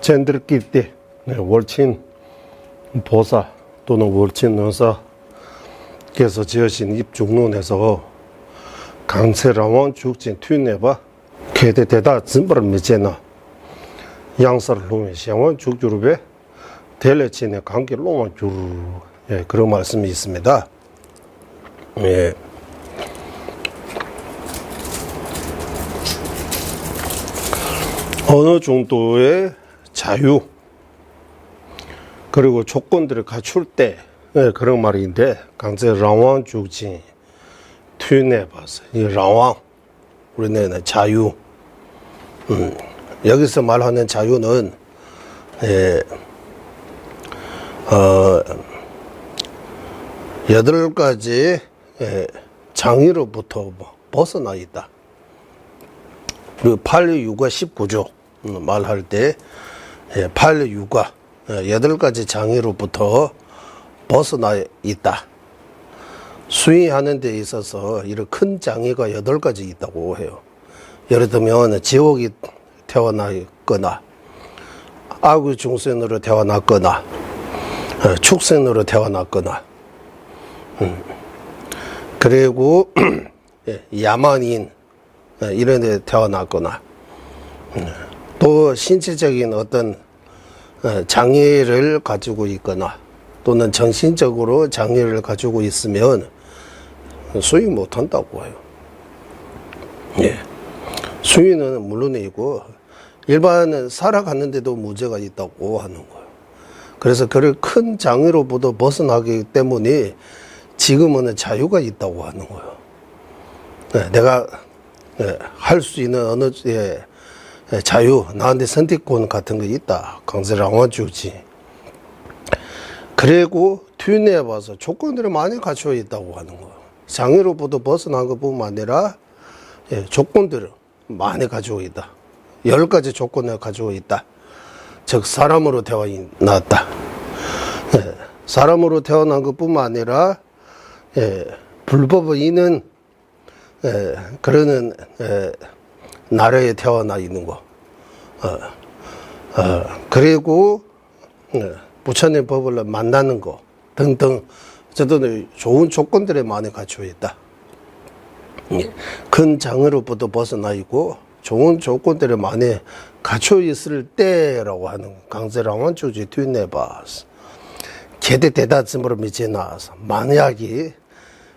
젠들끼리 때 월친 보사 또는 월친 의사께서 지으신 입중론에서 강세라원 죽진 튀내봐 개대대다 진벌을 미제나 양사를 놓으면 시원 죽주르베 델레친의 관계 로만 주르 그런 말씀이 있습니다. 예. 어느 정도의 자유 그리고 조건들을 갖출 때 그런 말인데 강제 랑왕 죽진 튀내봐서 이 랑왕 우리는 자유 여기서 말하는 자유는 여덟 가지 장애로부터 벗어나 있다. 그리고 8육아 19조 말할 때 8육아 8가지 장애로부터 벗어나 있다. 수행하는 데 있어서 이런 큰 장애가 8가지 있다고 해요. 예를 들면 지옥이 태어나거나 악의 중생으로 태어났거나 축생으로 태어났거나 그리고 야만인 이런 데 태어났거나 또 신체적인 어떤 장애를 가지고 있거나 또는 정신적으로 장애를 가지고 있으면 수행 못한다고 해요. 수행은 물론이고 일반 살아가는데도 문제가 있다고 하는 거예요. 그래서 그를 큰 장애로부터 벗어나기 때문에 지금은 자유가 있다고 하는 거예요. 내가 할 수 있는 어느 자유, 나한테 선택권 같은 거 있다. 강세랑원 주지. 그리고 튜내에 봐서 조건들이 많이 갖춰 있다고 하는 거예요. 장애로부터 벗어난 것뿐만 아니라 조건들을 많이 가지고 있다. 10가지 조건을 가지고 있다. 즉 사람으로 태어났다. 사람으로 태어난 것뿐만 아니라 불법인은 그러는 나라에 태어나 있는 거. 그리고 부처님 법을 만나는 거 등등 어쨌든 좋은 조건들에 많이 갖추어 있다. 큰 장애로부터 벗어나 있고 좋은 조건들을 많이 갖추어 있을 때라고 하는 강세랑원 주지 뒤내봐서 개대 대다쯤으로 미치에 나와서 만약에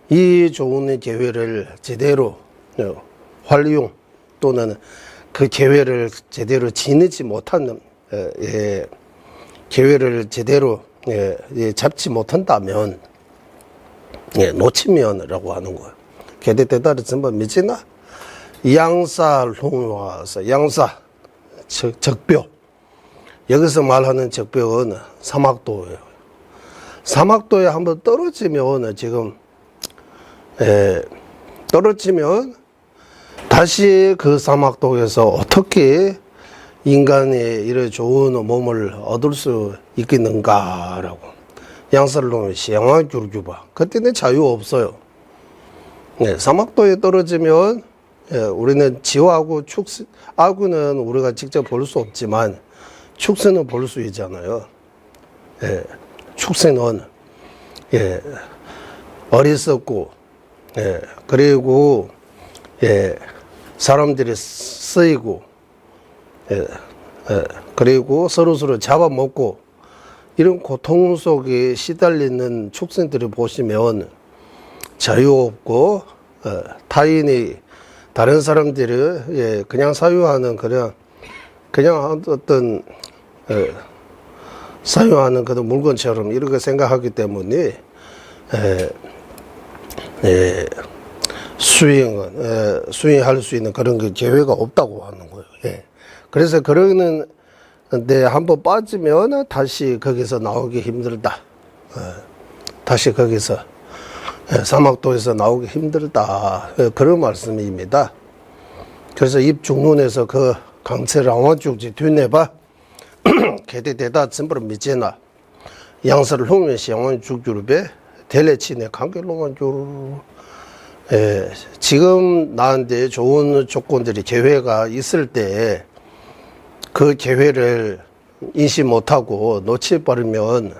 이 좋은 기회를 제대로 활용 또는 그 기회를 제대로 지니지 못하는 기회를 제대로 잡지 못한다면 놓치면이라고 하는 거예요. 개대 대다를 전부 미치나 양사롱와서 양사 적벽 여기서 말하는 적벽은 사막도예요. 사막도에 한번 떨어지면 지금 떨어지면 다시 그 사막도에서 어떻게 인간의 이런 좋은 몸을 얻을 수 있겠는가라고 양사를 놓으면 시양화 규르규바 그때는 자유 없어요. 사막도에 떨어지면 우리는 지옥하고 악은 우리가 직접 볼 수 없지만 축생은 볼 수 있잖아요. 축생은 어리석고 그리고 사람들이 쓰이고 그리고 서로서로 잡아먹고 이런 고통 속에 시달리는 축생들을 보시면 자유 없고 타인이 다른 사람들을 그냥 사유하는 그냥 어떤 사유하는 그런 물건처럼 이렇게 생각하기 때문에 수행할 수 있는 그런 그 기회가 없다고 하는 거예요. 예. 그래서 그러는데 한번 빠지면 다시 거기서 나오기 힘들다. 다시 거기서 사막도에서 나오기 힘들다. 그런 말씀입니다. 그래서 입중론에서 그 강체랑원죽지 뒤내봐 개대대다 전부를 미제나 양서를 홍면 시양원죽주르베 델레치네 관계롱원주르. 지금 나한테 좋은 조건들이 기회가 있을 때 그 기회를 인식 못하고 놓쳐버리면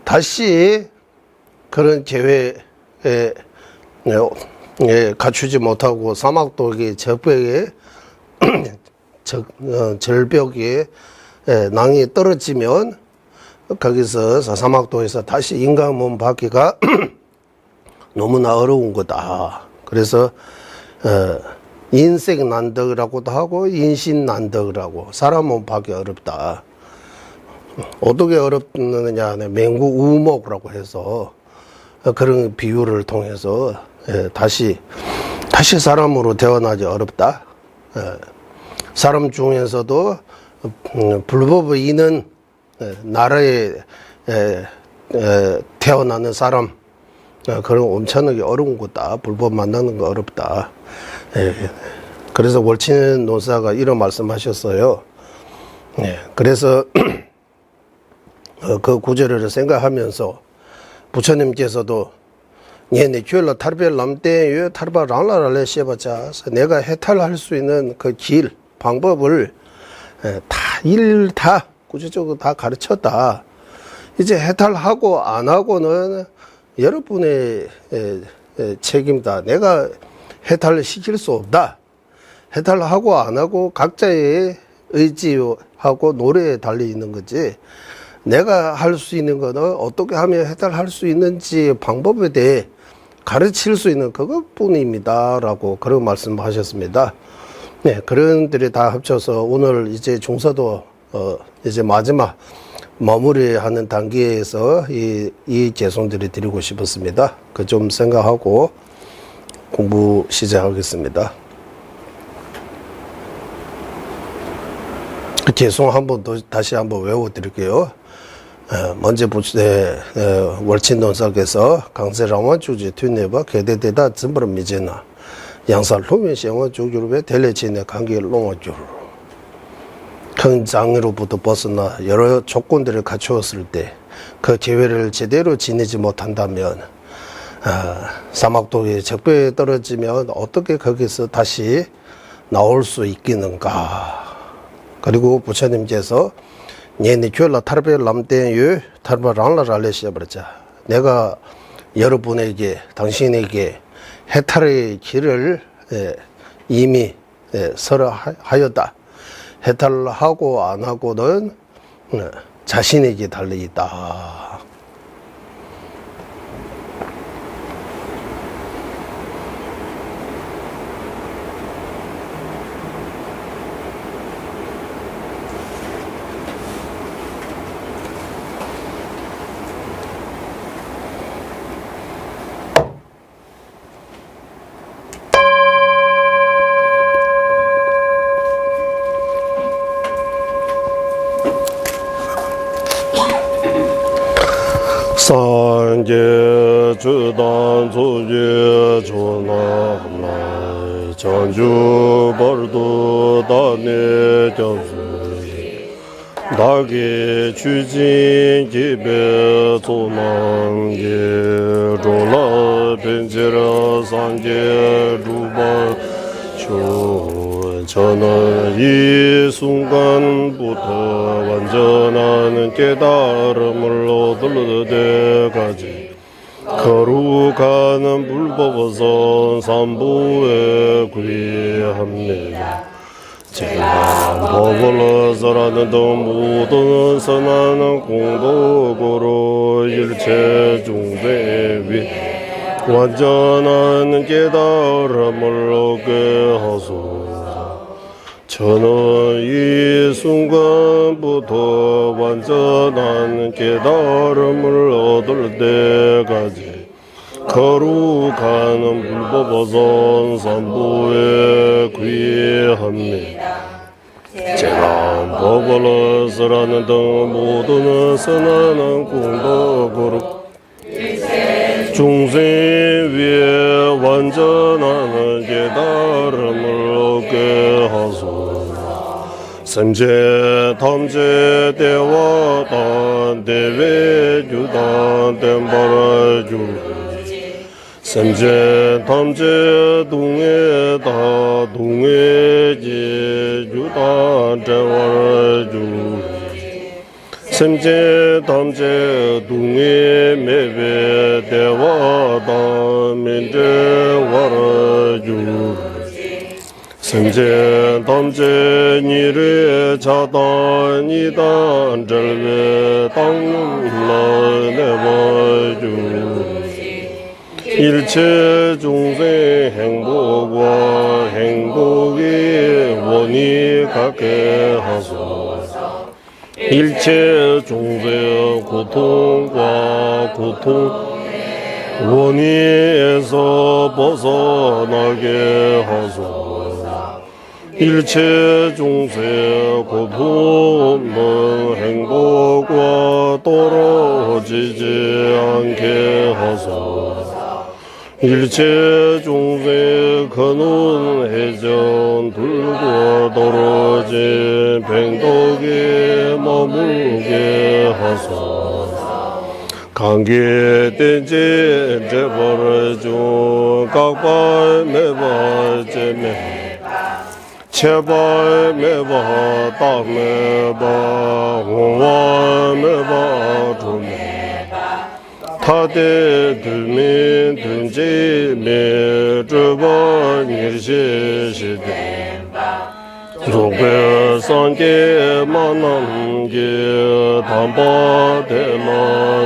다시 그런 기회에 갖추지 못하고 사막도의 절벽에 절벽에 낭이 떨어지면 거기서 사막도에서 다시 인간 몸 받기가 너무나 어려운 거다. 그래서 인생 난덕이라고도 하고 인신 난덕이라고 사람 몸 받기 어렵다. 어떻게 어렵느냐 맹구 우목이라고 해서 그런 비유를 통해서 다시 사람으로 태어나기 어렵다. 사람 중에서도 불법의 인은 나라에 태어나는 사람 그런 엄청나게 어려운 거다. 불법 만나는 거 어렵다. 그래서 월친 노사가 이런 말씀하셨어요. 그래서 그 구절을 생각하면서 부처님께서도 얘네 교라 탈별 남대 탈바 랑라를 쉐바자 내가 해탈할 수 있는 그 길 방법을 다 구체적으로 다 가르쳤다. 이제 해탈하고 안 하고는 여러분의 책임이다. 내가 해탈을 시킬 수 없다. 해탈하고 안 하고 각자의 의지하고 노래에 달려 있는 거지. 내가 할 수 있는 거는 어떻게 하면 해탈할 수 있는지 방법에 대해 가르칠 수 있는 그것뿐입니다. 라고 그런 말씀하셨습니다. 네, 그런 들이 다 합쳐서 오늘 이제 중서도 이제 마지막 마무리하는 단계에서 이 개송들을 드리고 싶었습니다. 그 좀 생각하고 공부 시작하겠습니다. 개송 한번 다시 한번 외워드릴게요. 먼저 월친동석에서 강세랑원 주지 튜네바 개대대다 전부를 미제나 양살 후면시행원 주주르베 델레치네 관계를 농어주르 큰 장애로부터 벗어나 여러 조건들을 갖추었을 때 그 기회를 제대로 지내지 못한다면 사막도의 적벽에 떨어지면 어떻게 거기서 다시 나올 수 있겠는가. 그리고 부처님께서 얘네 교라 탈베 람대유 탈바 랑라랄레시아 버자 내가 여러분에게 당신에게 해탈의 길을 이미 설하였다. 해탈하고 안 하고는 자신에게 달려있다. 산계 주단 조제 조나함나이 전주 벌도 다네 점수 다게 추진 기배 조난게 조나 벤제라 산계 루바 저는 이 순간부터 완전한 깨달음을 얻을 때까지 거룩한 불법선 삼부에 구의합니다. 제가 법을 설하는 모든 선한 공덕으로 일체 중대비 완전한 깨달음을 얻게 하소서. 저는 이 순간부터 완전한 깨달음을 얻을 때까지 거룩한 불법어선 삼보에 귀합니다. 제가 법을 쓰라는 등 모두는 선하는 공덕으로 중생 위에 완전한 깨달음을 얻게 하소서. semje tamje dewa dan deve judan dembara ju semje tamje dungye da dungye je judan dewara ju semje tamje dungye mebe dewa dan mende wara ju semje tamje nire chadan nidan jelve tangla nevaju 일체 중생 행복과 행복이 원이 갖게 하소서. 일체 중생 고통과 고통 원인에서 벗어나게 하소서. 일체 중생 고통 없는 행복과 떨어지지 않게 하소서. 일체 중생 그는 해전 들고 떨어진 뱅덕에 머물게 하소서. 관계 땐지 제벌해줘 각발 매발 제매 제발 매발 딱 매발 홍화 매발 조매 타대 들민 든지미 주번 일시시대 조배 산계 만남계 담바대마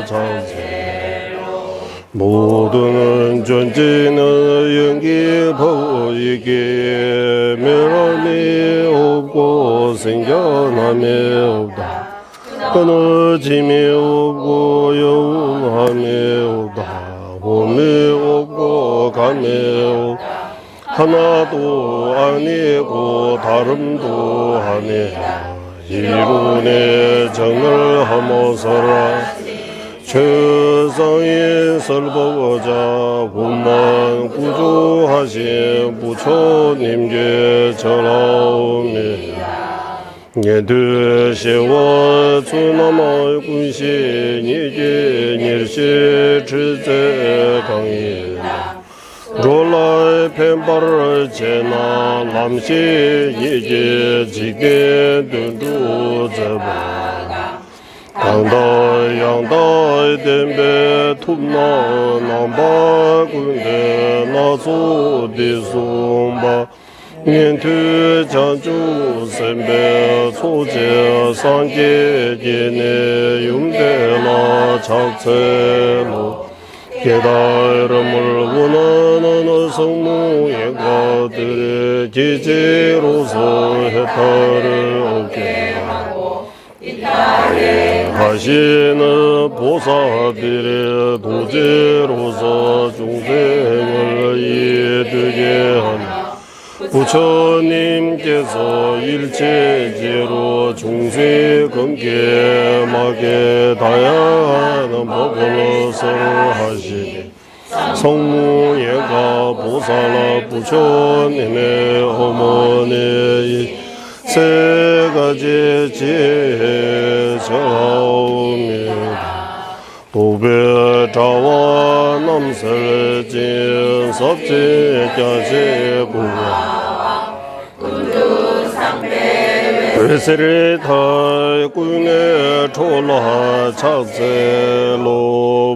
장세 모두는 존재는 연기 보이게 멸함이 없고 생겨남이 없다 끊어짐이 없고 영함이 없다 봄이 없고 감이 없다 하나도 아니고 다름도 아니야 이룬의 정을 하모서라 최상의 설보자 군만 구조하신 부처님께 전하옵니다. 예드시와 주나마의 군신 이제 일시 지제 강이나 롤라의 펜바를 제나 남시 이제 지게 든두 제바 강다 양다 덴베 툼나 남바 군데 나소디 송바 년투 장주 선배 소재 상계계내 용대나 작체로 깨달음을 원하는 성무의 가들의 기지로서 해탈을 얻게 하고 하시는 보살들의 도제로서 중생을 이해되게 하는 부처님께서 일체제로 중생 금계막에 다양한 법을 설하시니 성무예가 보살라 부처님의 어머니 세 가지 지혜 전하옵니다. 도배자와 남설진 섭지까지 구하 회세를 탈군의 초라 착세로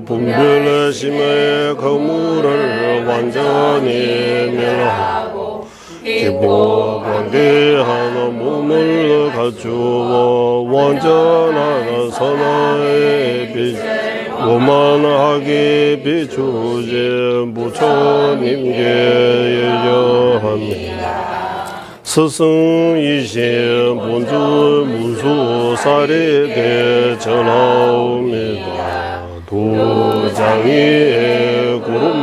분별심의 거물을 완전히 멸하고 기보 관대한 몸을 갖추어 완전한 선화의 빛 오만하게 비추지 부처님께 예여합니다. 스승이신 본주 무수사리에 전하옵니다. 도장이 구름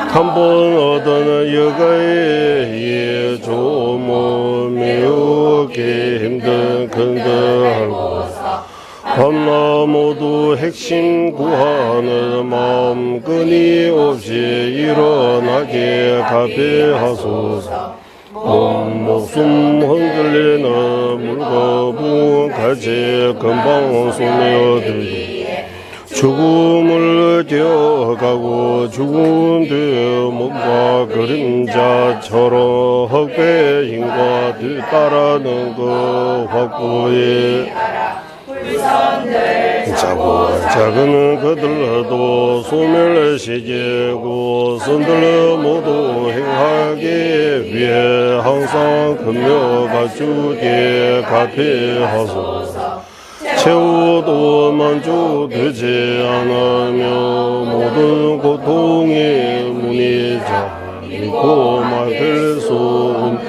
한 번 얻은 여가의 조모 메우기 힘든 근거하고 밤낮 모두 핵심 구하는 마음 끊임없이 일어나게 가베하소서. 온 목숨 흔들리는 물거분까지 금방 소녀들이 죽음을 뛰어가고 죽은 뒤 몸과 그림자처럼 흑배 힘과 뒤따르는 그 확보에 작은 그들도 소멸시키고 선들 모두 행하기 위해 항상 금요 갖추게 가피하소서. 채워도 만족되지 않으며 모든 고통의 문이 잠기고 막힐 수 없는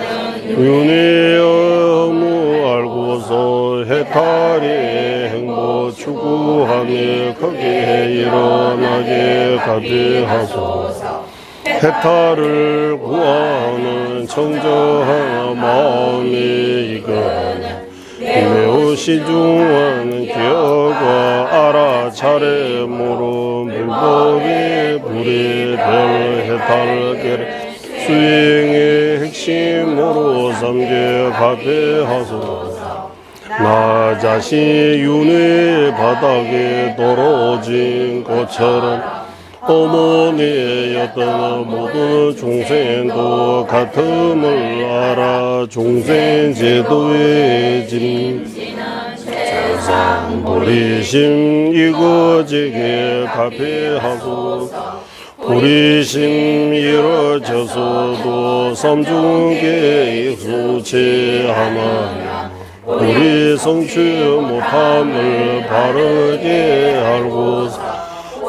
윤의 의무 알고서 해탈의 행복 추구하며 크게 일어나게 가비하소서. 해탈을 구하는 청정한 마음이 이거는 매우 시중한 기억과 알아차림으로 물법이 불이 될 해탈계를 수행의 핵심으로 삼게 가베하소서. 나 자신 윤회 바닥에 떨어진 것처럼 어머니였던 모든 중생도 같음을 알아 중생 제도의 진상 보리심 이거지게 가피하고 보리심 이뤄져서도 삼중계 익숙치하나 우리 성취 못함을 바르게 알고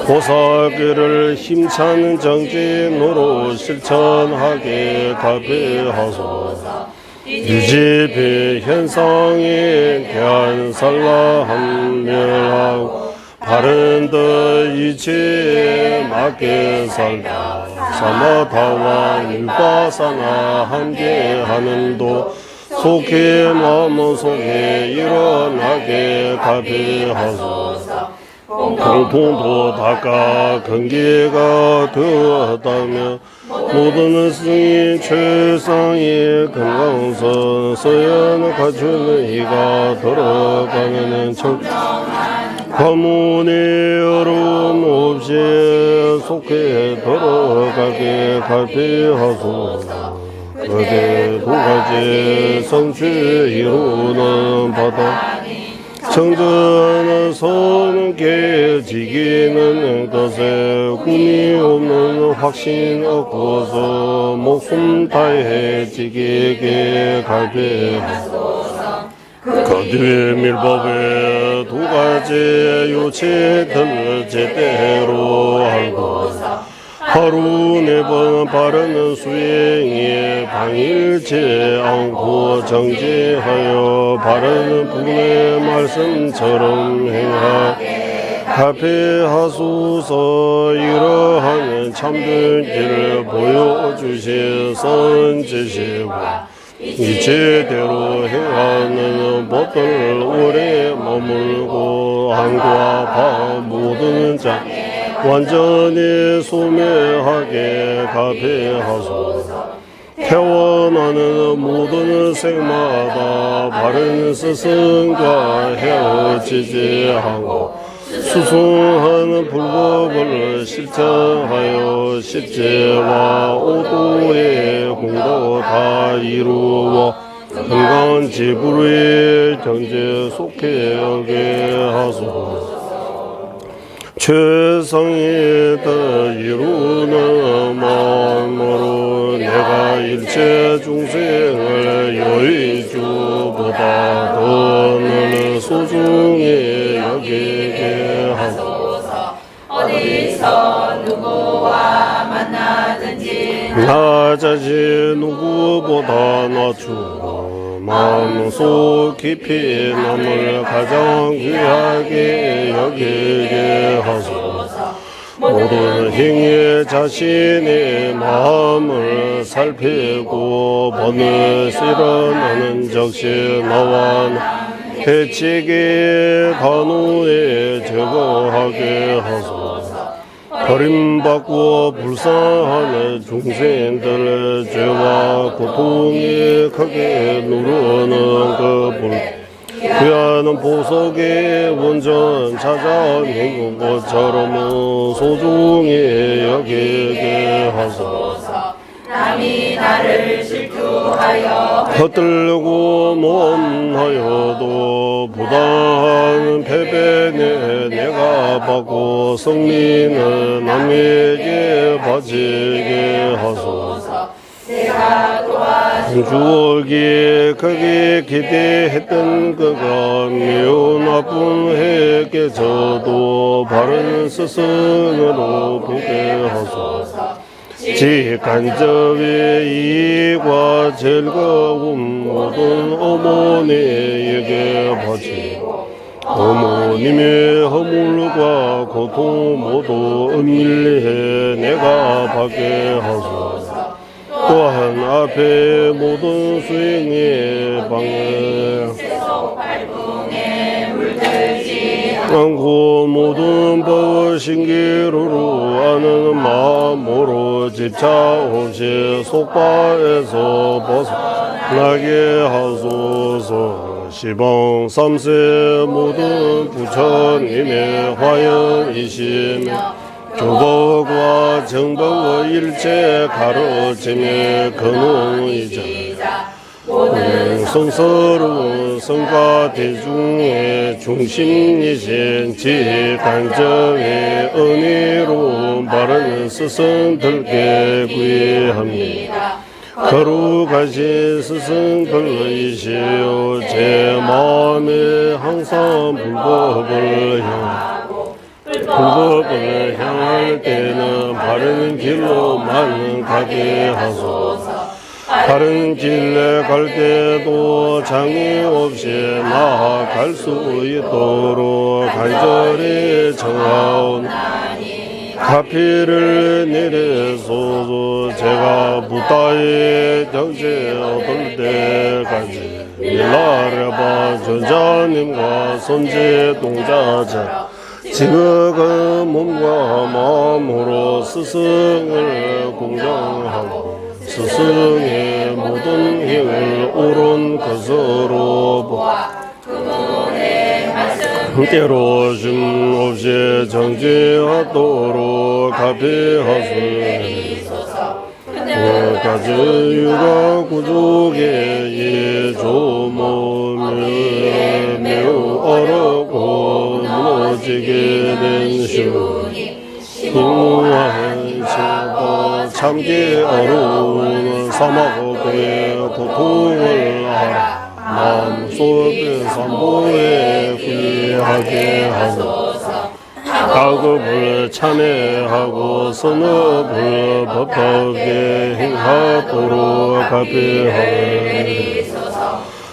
보살길을 힘찬 정진으로 실천하게 가비하소서. 유지비 현상에 대한 산라함멸하고 바른 듯 이치에 맞게 살다 사마타와 일바사나 함께하는도 속히 마음속에 일어나게 가비하소서. 공통도 닦아 근기가 되었다며 모든 스님 최상의 건강선 서연을 갖추는 이가 들어가면은 관문의 어려움 없이 속해 들어가게 가비하소서. 그대 두 가지 성취 이루는 바다 정전은 손은 깨지기는 것에 꿈이 없는 확신 얻고서 목숨 다해 지기게 갈배하소서. 그 뒤에 밀법에 두 가지 요체들 제대로 알고서 하루 4번 바르는 수행에 방일치 않고 정지하여 바르는 분의 말씀처럼 행하게 가피하소서. 이러한 참된 길을 보여주신 선지시고 이체대로 행하는 법들 오래 머물고 한과 바 모든 자 완전히 소멸하게 가피하소서. 태어나는 모든 생마다 바른 스승과 헤어지지 하고 수승하는 불법을 실천하여 십제와 오도의 공도 다 이루어 건강한 지불의 경제 속해 오게 하소서. 최상의 뜻 이루는 마음으로 내가 일체 중생을 여의주보다 더 늘 소중히 여기게 하소서. 어디서 누구와 만나든지 나 자신 누구보다 낮추고 마음속 깊이 남을 가장 귀하게 여기게 하소서. 모든 행위 자신의 마음을 살피고 번뇌에서 일어나는 적시 나와 해치게 간우에 제거하게 하소서. 버림받고 불쌍한 중생들의 죄와 고통이 크게 누르는 그 귀하는 보석의 원전 찾아온 행운꽃처럼 소중히 여기게 하소서. 남이 나를 질투하여 헛들고 못하여도 부당한 패배는 내가 받고 승리는 남에게 바치게 하소서. 내가 도와주어 주옥이 크게 기대했던 그가 매우 나쁜 해에 저도 바른 스승으로 보게 하소서. 직간접의 이익과 즐거움 모든 어머니에게 바치고 어머님의 허물과 고통 모두 은밀히 내가 받게 하소서. 또한 앞에 모든 수행의 방을 안고 모든 법을 신기루로 아는 마음으로 집착 없이 속바에서 벗어나게 하소서. 시방 삼세 모든 부처님의 화연이시며 조법과 정법과 일체 가르침의 근원이자 모든 성스러운 성과 대중의 중심이신 지간정의 은혜로 바른 스승들께 구의합니다. 거룩하신 스승들이시여 제 마음에 항상 불법을 향할 때는 바른 길로만 가게 하소서. 바른 길에 갈 때도 장애 없이 나아갈 수 있도록 간절히 청하온 가피를 내려소서. 제가 부다의 정체 얻을 때까지 일나라바 전자님과 선제 동자자 지극한 몸과 마음으로 스승을 공경하고 스승의 모든 힘을 옳은 것으로 보아 때로 줌 없이 정지하도록 가피하소서. 가즈유가 구족의 예조모며 매우 어렵고 무너지게 된 신무한 시도 참기 어려운 사막의 고통을 알아 마음속의 산보에 후회하게 하고 가급을 찬해하고 선업을 법하게 행하도록 가피하리.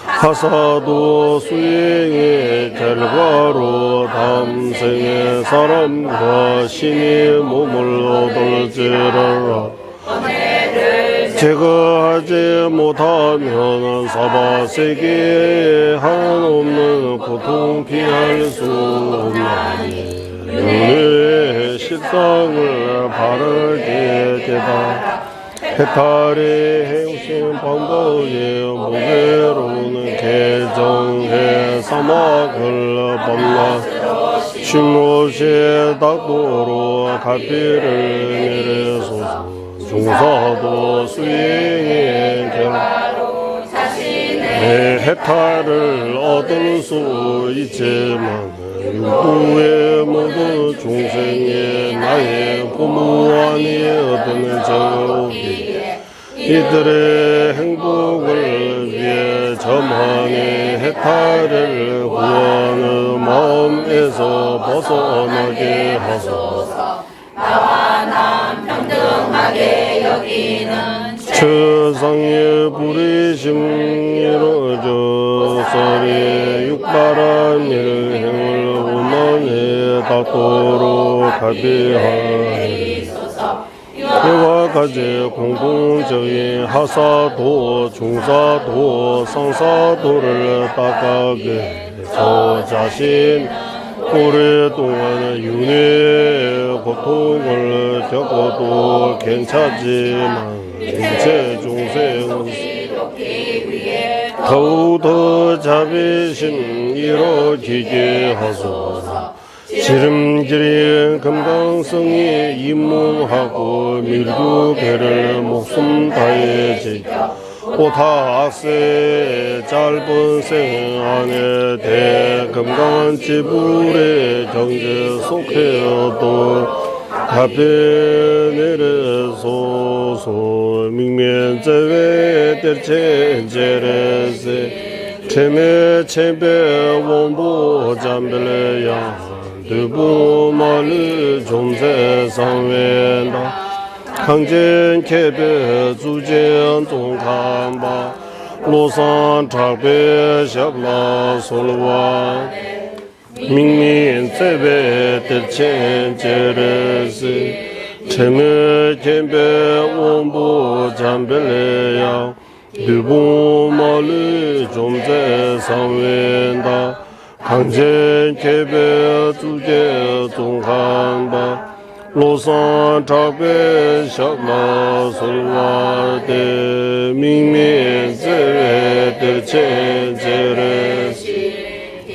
하사도 수행의 결과로 다음 생의 사람과 신의 몸을 얻을지라. 제거하지 못하면 사바세계에 한없는 고통 피할 수 없나니 은혜의 실상을 바르게 되다. 해탈의 행신 방법에 무게로는 개정해 사막을 범라 쉼없이 닦도록 가피를 내려소서. 중사도 수행의 결과로 내 해탈을 얻을 수 있지만 육부의 모든 중생의 나의 고무한이 얻은 적이 이들의 행복을 위해 점항의 해탈을 구하는 마음에서 벗어나게 하소서. 나와 남 평등하게 여기는 최상의 부리심 이루어져 서리 육바람일 행을 원만히 닦도록 가비하리소서. 이와 같이 공공적인 하사도, 중사도, 상사도를 닦아게 저 자신 오랫동안 윤회 고통을 겪어도 괜찮지만 인체 중생 더욱더 자비심 이루어지게 하소서. 지름지린 금강성이 임무하고 밀주계를 목숨 다해 지켜 오타악세 짧은 생 안에 대금강 지불의 정제 속해도 답변 내려소서. 민면제외 대체제레세 체매 체배 원보 잠벨레야 두부마르 좀세상웬다 강전 개배 주전 동간바 로산 작배 샤블라 솔와 민민제외 대체제레세 체매 체배 원보 잠벨레야 두부마르 좀세상웬다 강전 개배 주제 동간바 로산 작배 샤마 솔와데 민민제외 대체제레시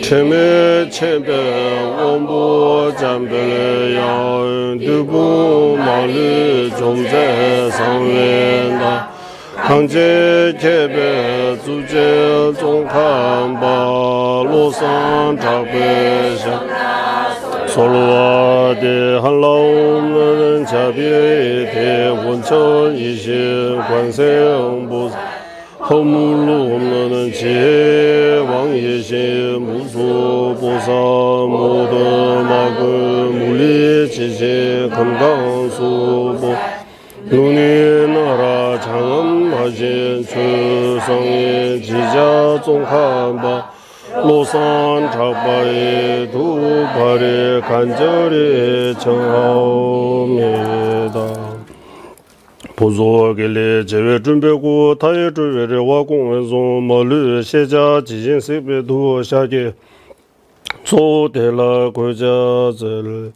체매 체배 원보 잠벨레야 두부마르 좀세상웬다 강제 개배 주제 종칸바 로산 작배샤 솔와데 한라없는 자비의 대원천 이신 관세음보 허물로 없는 지혜 왕예신 무수보사 모든 마그 물리지시 금강수보 눈이 나라 장엄하신 추성의 지자 종한바 로산 작바의 두 발의 간절히 청하옵니다. 보조길래 제외 준비고 타의 주외를 와공에서 멀리 세자 지진 세배도 샤게 소대라 고자들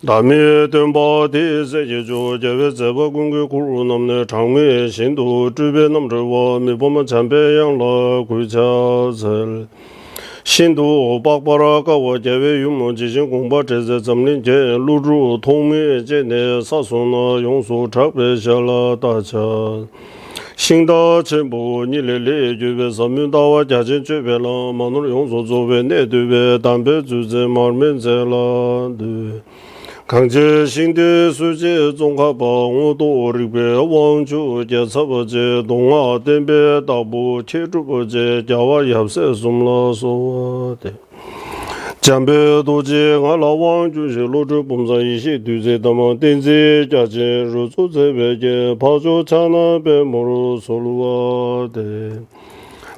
남의 등바디 세계조 제외 제바 공개 구루 남네 장미 신도 주변 남들과 미보면 참배양라 고자들 신도 박바라가와 제외 유문 지진 공바 제제 점린제 루루 통미 제내 사소나 용수 작배샬라 다차 신다 첨부 니레레 주베 섬윤다와 자진 주베라 마누르 용수 조베 내두베 담배 주제 말면제라 강제 신대 수제 종합 방어도 리베 왕주 제사버제 동아 덴베 다부 체주버제 자와 yap세 숨라소데 잠베 도지 알라 왕주 실로주 범사 이시 뒤제 담아 덴제 자제 루조제베게 파조 차나베 모루 솔와데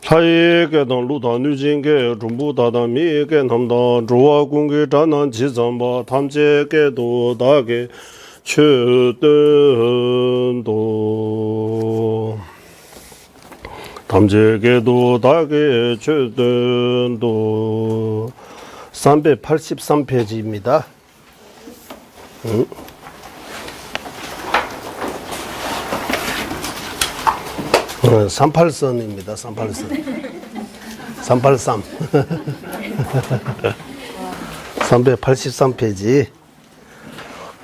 사이게던 루다 뉴진게 중부다다미게 남다 조와 공개 자난 지점바 탐제게도 다게 최든도 탐제게도 다게 최든도 383페이지입니다. 38선입니다. 38선. 383. 383페이지.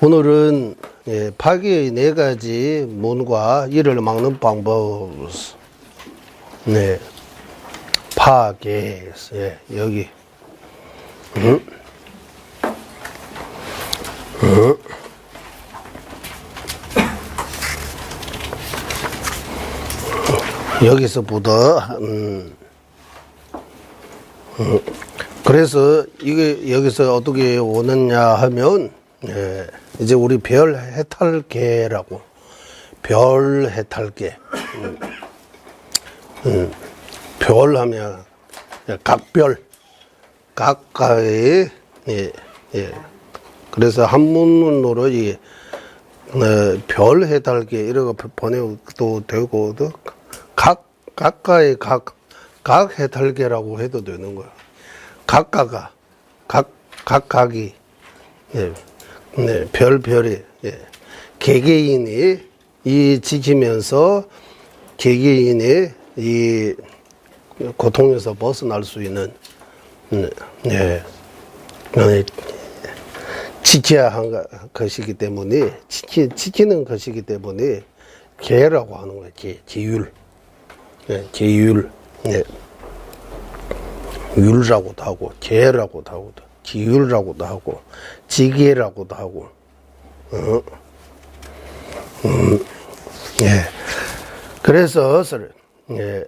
오늘은 파괴의 4가지 문과 이를 막는 방법. 네. 파괴. 여기. 여기서부터 그래서 이게 여기서 어떻게 오느냐 하면 이제 우리 별 해탈계라고 별 해탈계 별 하면 각별 각각의 그래서 한문으로 별 해달게 이런 거 보내도 되고, 각가의 각 해달게라고 해도 되는 거예요. 각각이, 예, 네, 별이, 예. 개개인이 이 지키면서 개개인이 이 고통에서 벗어날 수 있는, 네, 지켜야 한 것이기 때문에, 지키는 것이기 때문에, 계라고 하는 거예요. 계율. 네, 계율. 네. 율이라고도 하고, 계라고도 하고, 기율이라고도 하고, 지계라고도 하고, 예. 그래서, 예.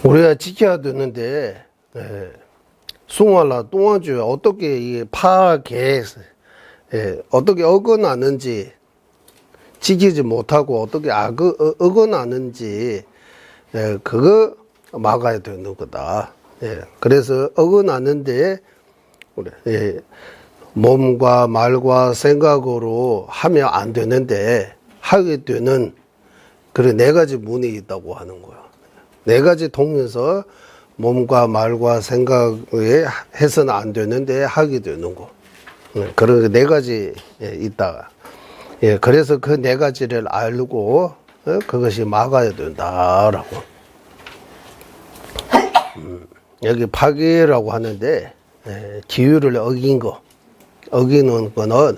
우리가 지켜야 되는데, 예. 숭활라 똥화주 어떻게 이 파계, 예. 어떻게 어긋나는지, 지키지 못하고 어떻게 어긋나는지, 예. 그거 막아야 되는 거다. 예. 그래서 어긋나는데, 예. 몸과 말과 생각으로 하면 안 되는데 하게 되는 그런 네 가지 문이 있다고 하는 거예요. 네 가지 통해서 몸과 말과 생각에 해서는 안 되는데 하게 되는 거. 그런 네 가지 있다. 예, 그래서 그 네 가지를 알고 그것이 막아야 된다라고. 여기 파괴라고 하는데 기율을 어긴 거. 어기는 거는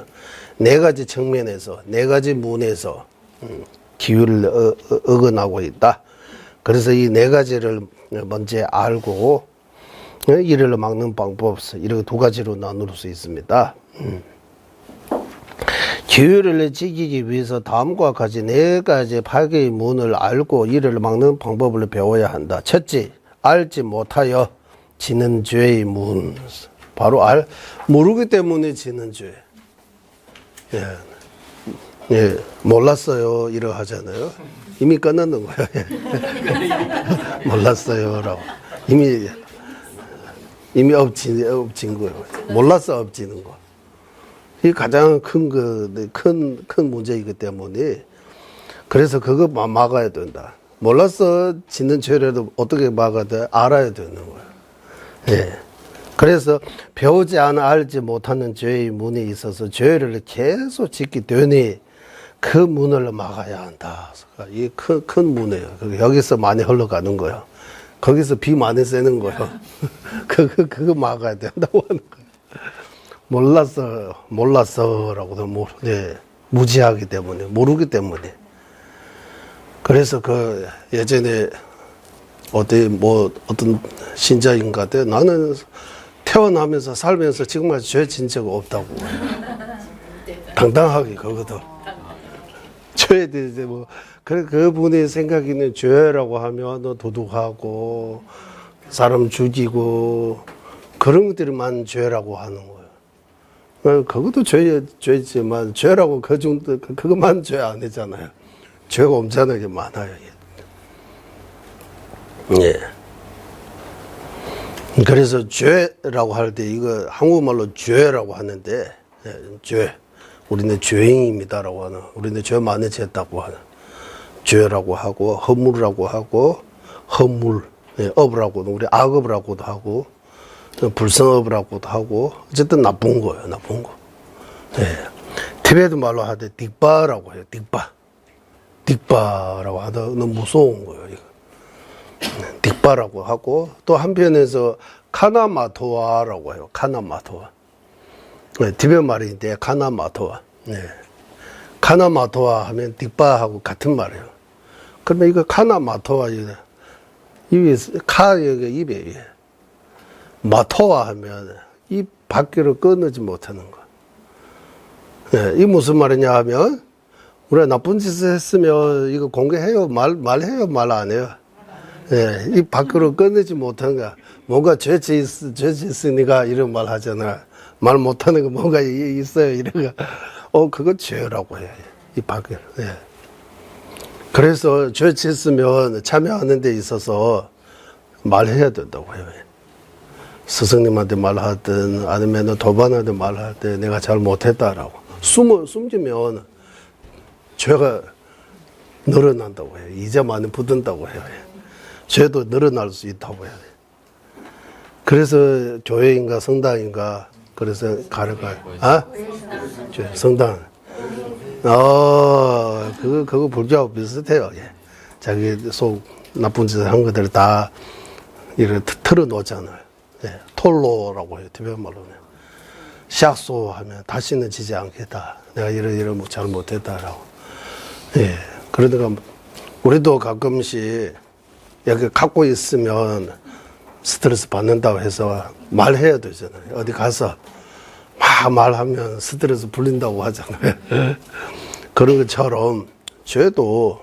네 가지 측면에서, 네 가지 문에서 기율을 어긋나고 있다. 그래서 이 네 가지를 먼저 알고 이를 막는 방법, 이렇게 두 가지로 나눌 수 있습니다. 기율을 지키기 위해서 다음과 같이 네 가지 파괴의 문을 알고 이를 막는 방법을 배워야 한다. 첫째, 알지 못하여 지는 죄의 문. 바로 모르기 때문에 지는 죄. 예. 예. 몰랐어요. 이러 하잖아요. 이미 끝났는 거예요. 예. 몰랐어요. 라고. 이미 엎진 거예요. 몰라서 엎지는 거. 이게 가장 큰 문제이기 때문에. 그래서 그거 막아야 된다. 몰라서 짓는 죄라도 어떻게 막아야 돼? 알아야 되는 거예요. 예. 그래서 배우지 않아 알지 못하는 죄의 문이 있어서 죄를 계속 짓기 때문에 그 문을 막아야 한다. 이 큰 문이에요. 여기서 많이 흘러가는 거예요. 거기서 비 많이 새는 거예요. 그거 막아야 된다고 하는 거예요. 몰랐어라고도 네, 무지하기 때문에, 모르기 때문에. 그래서 예전에 어떤 신자인가한테 나는 태어나면서 살면서 지금까지 죄 진 적 없다고. 당당하게 그것도. 죄에 대해서 그분의 생각에는 죄라고 하면 도둑하고 사람 죽이고 그런 것들만 죄라고 하는 거예요. 그것도 죄지만 죄라고 그것만 죄 안 했잖아요. 죄가 엄청나게 많아요. 예. 그래서 죄라고 할 때 이거 한국말로 죄라고 하는데 죄 우리는 죄인입니다라고 하는 우리는 죄 많이 지었다고 하는 죄라고 하고 허물이라고 하고 허물 업이라고도 우리 악업이라고도 하고 불성업이라고도 하고 어쨌든 나쁜 거예요. 나쁜 거. 티베트 말로 하되 딕바라고 해요. 딕바라고 하다 너무 무서운 거예요. 이거. 딕바라고 하고 또 한편에서 카나마토아라고 해요. 카나마토아. 티베트 말인데 카나마토아. 카나마토아 하면 딕바하고 같은 말이에요. 그러면 이거 카나마토아 입에 입에 마토아 하면 입 밖으로 끊지 못하는 거. 이 무슨 말이냐 하면 우리가 나쁜 짓을 했으면 이거 공개해요. 말해요. 말 안 해요. 이 밖으로 꺼내지 못한 거. 뭔가 죄 짓으니까 이런 말 하잖아. 말 못하는 거 뭔가 있어요. 이런 거. 그거 죄라고 해. 이 밖에. 그래서 죄 짓으면 참여하는 데 있어서 말해야 된다고 해요. 스승님한테 말하든 아니면 도반한테 말할 때 내가 잘 못했다라고 숨기면 죄가 늘어난다고 해요. 이자 많이 붙는다고 해요. 죄도 늘어날 수 있다고 해요. 그래서 교회인가 성당인가 그래서 가려가요. 아? 성당. 그거 불교하고 비슷해요. 예. 자기 속 나쁜 짓을 한 것들을 다 이렇게 털어놓잖아요. 예. 톨로라고 해요. 티베트 말로는. 샥소 하면 다시는 지지 않겠다. 내가 이런 잘못했다라고. 예. 그러다가 우리도 가끔씩 여기 갖고 있으면 스트레스 받는다고 해서 말해야 되잖아요. 어디 가서 막 말하면 스트레스 풀린다고 하잖아요. 그런 것처럼 죄도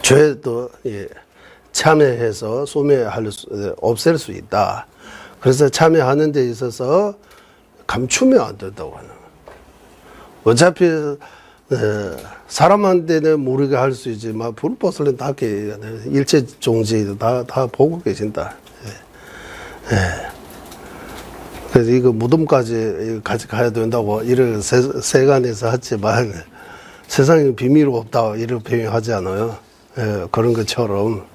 죄도 참여해서 없앨 수 있다. 그래서 참여하는 데 있어서 감추면 안 된다고 하는 거예요. 어차피 사람한테는 모르게 할 수 있지만 불법을 다 일체 종지 다 보고 계신다. 그래서 이거 무덤까지 같이 가야 된다고 이런 세간에서 하지만 세상에 비밀 없다 이렇게 표현하지 않아요. 그런 것처럼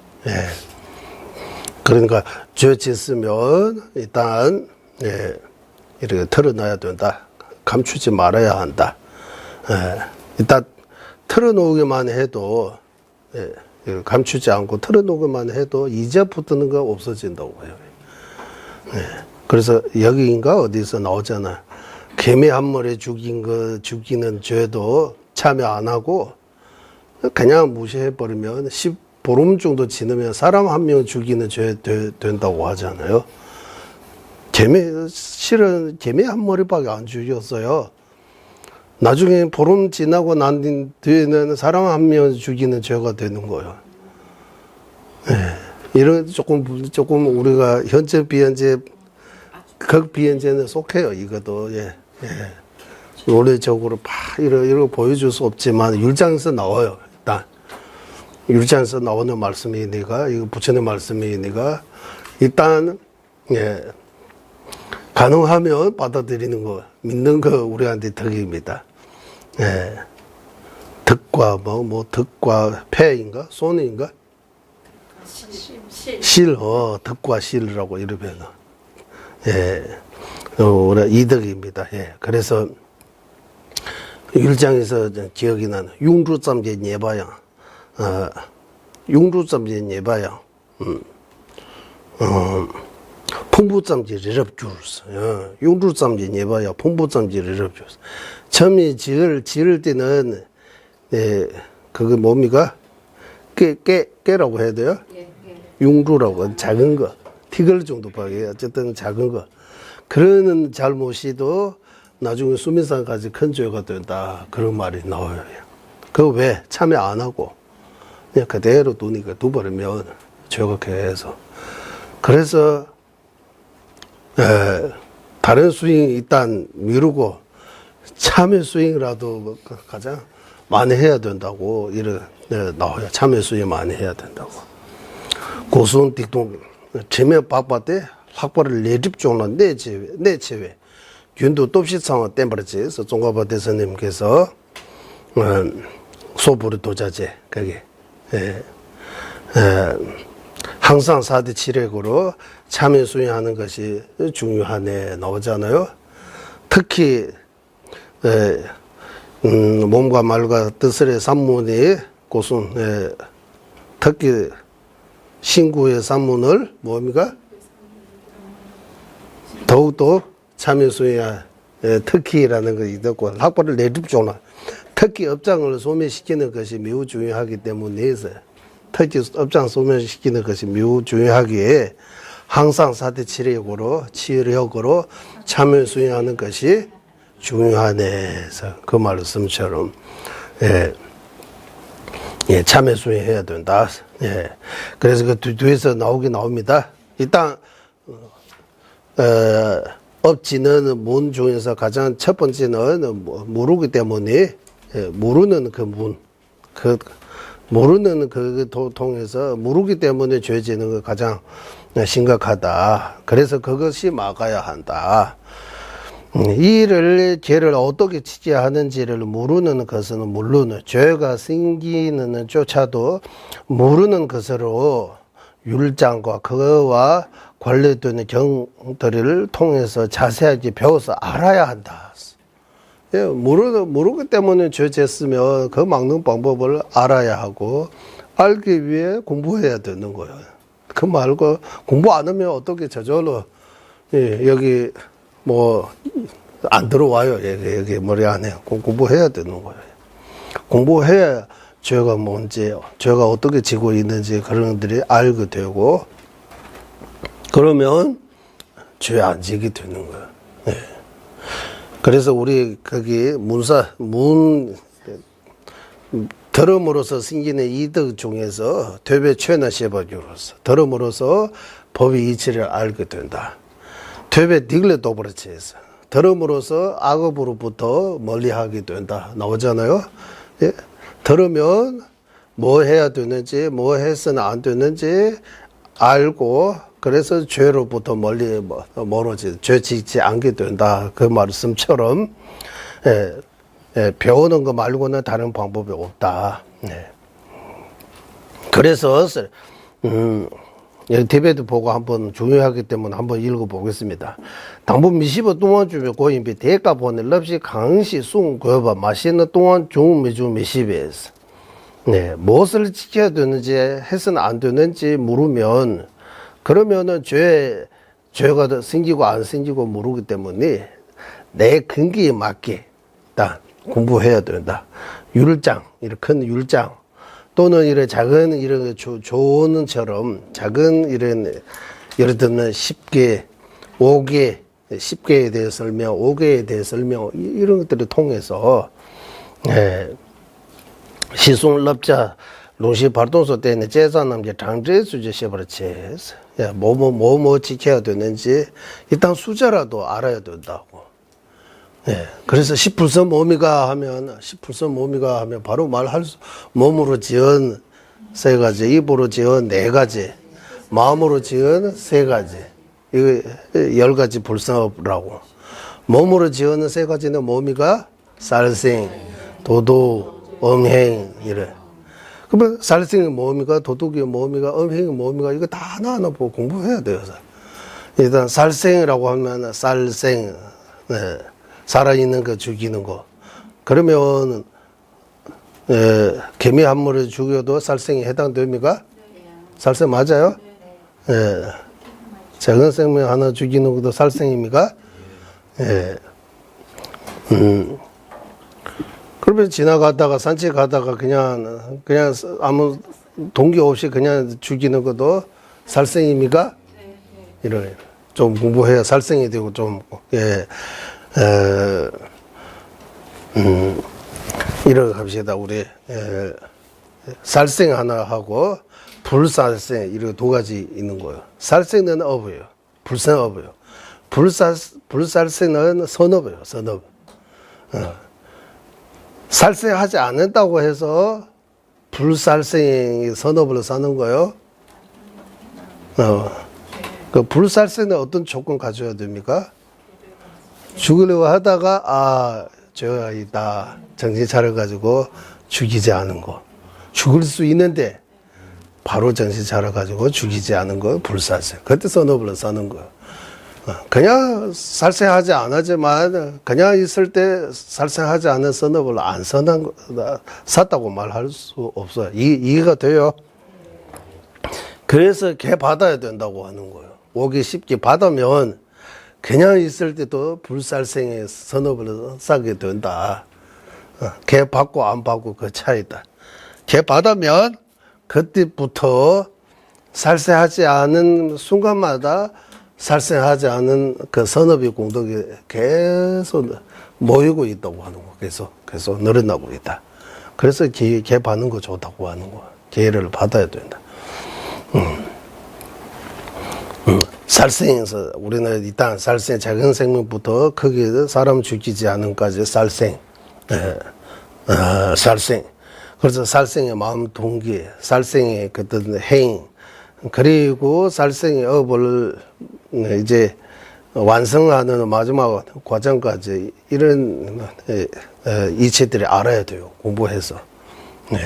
그러니까 죄 짓으면 일단 이렇게 털어놔야 된다. 감추지 말아야 한다. 일단 털어놓기만 해도 감추지 않고 털어놓기만 해도 이제 붙는 거 없어진다고 해요. 그래서 여기인가 어디서 나오잖아. 개미 한 마리 죽이는 죄도 참여 안 하고 그냥 무시해 버리면 10보름 정도 지나면 사람 한 명 죽이는 죄 된다고 하잖아요. 실은 개미 한 마리밖에 안 죽였어요. 나중에 보름 지나고 난 뒤에는 사람 한 명 죽이는 죄가 되는 거예요. 이런 조금 우리가 현재 비현재 극비현재는 속해요. 이것도 논리적으로 이런 거 보여줄 수 없지만 율장에서 나와요. 일단 율장에서 나오는 말씀이니까 이거 부처님 말씀이니까 일단 가능하면 받아들이는 거 믿는 거 우리한테 덕입니다. 덕과 덕과 패인가 손인가 실 덕과 실이라고 이러면 우리 이덕입니다. 그래서 율장에서 기억이 나는 융주점제 예바양 융주점제 예바양 풍부점제 리럽주스 융주점제 예바양 풍부점제 리럽주스 처음에 지을 때는 그게 뭡니까? 깨라고 해야 돼요? 융주라고 작은 거 티글 정도밖에 어쨌든 작은 거 그러는 잘못이도 나중에 수민상까지 큰 죄가 된다 그런 말이 나와요. 그거 왜 참여 안 하고 그냥 그대로 두니까 두버리면 죄가 계속 그래서 다른 스윙 일단 미루고 참여 스윙이라도 가장 많이 해야 된다고 이렇게 나와요. 참여 스윙 많이 해야 된다고. 고수원 틱동 제매 바빠때 학벌을 내집종은 내체외 균도 돕시상을 땜버리지서 종가바 대선님께서 소부르 도자재 그게 항상 4대 7핵으로 참여 수행하는 것이 중요하네 나오잖아요. 특히 몸과 말과 뜻을 산문이 고순 특히 신구의 산문을 뭡니까? 더욱더 참여 수행에 특히라는 것이 있고 학벌을 내줍조나 특히 업장을 소멸시키는 것이 매우 중요하기 때문에 특히 업장 소멸시키는 것이 매우 중요하기에 항상 4대 7핵으로 치열력으로 참여 수행하는 것이 중요하네. 그 말씀처럼 참여 수행해야 된다. 그래서 그 뒤에서 나옵니다. 일단 업지는 문 중에서 가장 첫 번째는 모르기 때문에 모르는 그 문, 그 모르는 그 통해서 모르기 때문에 죄 지는 거 가장 심각하다. 그래서 그것이 막아야 한다. 이를 죄를 어떻게 지켜야 하는지를 모르는 것은 물론 죄가 생기는 쫓아도 모르는 것으로 율장과 그와 관련되는 경들을 통해서 자세하게 배워서 알아야 한다. 예, 모르기 때문에 죄 졌으면 그 막는 방법을 알아야 하고 알기 위해 공부해야 되는 거예요. 그 말고 공부 안 하면 어떻게 저절로 예, 여기 뭐 안 들어와요. 여기 머리 안에 공부해야 되는 거예요. 공부해야 죄가 뭔지, 죄가 어떻게 지고 있는지 그런 것들이 알게 되고 그러면 죄 안 지게 되는 거예요. 예. 그래서 우리 거기 들음으로써 생기는 이득 중에서 되배 최나 셰버주로서 들음으로써 법의 이치를 알게 된다. 되배 딜레 도브르치에서 들음으로써 악업으로부터 멀리하게 된다. 나오잖아요. 예? 들으면 뭐 해야 되는지, 뭐 해서는 안 되는지 알고 그래서 죄로부터 멀리 멀어지, 죄 짓지 않게 된다. 그 말씀처럼 배우는 거 말고는 다른 방법이 없다. 네. 그래서 여기 디베트 보고 한번 중요하기 때문에 한번 읽어보겠습니다. 당분 미시버 동안 주면 고인비 대가 보내 럽시 강시 숭 고여봐 마시는 동안 중 미주 미시베스. 네, 무엇을 지켜야 되는지 해서는 안 되는지 물으면 그러면은 죄가 생기고 안 생기고 모르기 때문에 내 근기에 맞게 딱 공부해야 된다. 율장, 이런 큰 율장 또는 이런 작은 이런 조언처럼 작은 이런 예를 들면 10개, 5개, 10개에 대해 설명, 5개에 대해 설명 이런 것들을 통해서 시송럽자 로시 발동소 때는 제사남제 장제 수제 셔버치에서 뭐 지켜야 되는지 일단 숫자라도 알아야 된다고. 예. 그래서 10불선 모미가 하면 바로 말할 수, 몸으로 지은 3가지, 입으로 지은 4가지, 마음으로 지은 3가지. 이거 10가지 불선업이라고. 몸으로 지은 3가지는 모미가 살생, 도둑, 음행, 이래. 그러면 살생의 모미가, 도둑의 모미가, 음행의 모미가, 이거 다 하나하나 보고 공부해야 돼요. 일단 살생이라고 하면 살생, 네. 살아있는 거 죽이는 거. 그러면 개미 한 마리 죽여도 살생에 해당됩니까? 살생 맞아요? 예. 작은 생명 하나 죽이는 것도 살생입니까? 예. 그러면 지나가다가 산책하다가 그냥 아무 동기 없이 그냥 죽이는 것도 살생입니까? 이런 좀 공부해야 살생이 되고 좀 예. 이렇게 합시다. 우리 살생 하나 하고 불살생 이렇게 2가지 있는 거예요. 살생은 업이에요. 불생 업이에요. 불살생은 선업이에요. 선업. 살생하지 않는다고 해서 불살생이 선업으로 사는 거예요. 그 불살생은 어떤 조건 가져야 됩니까? 죽으려고 하다가 죄가 있다 정신 차려가지고 죽이지 않은 거. 죽을 수 있는데 바로 정신 차려가지고 죽이지 않은 거 불살생. 그때 선업으로 사는 거예요. 그냥 살생하지 않았지만 그냥 있을 때 살생하지 않은 선업을 안 샀다고 말할 수 없어요. 이해가 돼요? 그래서 개 받아야 된다고 하는 거예요. 오기 쉽게 받으면 그냥 있을 때도 불살생의 선업을 싸게 된다. 개 받고 안 받고 그 차이다. 개 받으면 그때부터 살생하지 않은 순간마다 살생하지 않은 그 선업의 공덕이 계속 모이고 있다고 하는 거. 계속 늘어나고 있다. 그래서 개 받는 거 좋다고 하는 거. 개를 받아야 된다. 살생에서 우리는 일단 살생 작은 생명부터 크게 사람 죽이지 않은까지 살생, 살생. 그래서 살생의 마음 동기, 살생의 어떤 행위, 그리고 살생의 업을 이제 완성하는 마지막 과정까지 이런 이치들이 알아야 돼요. 공부해서. 네.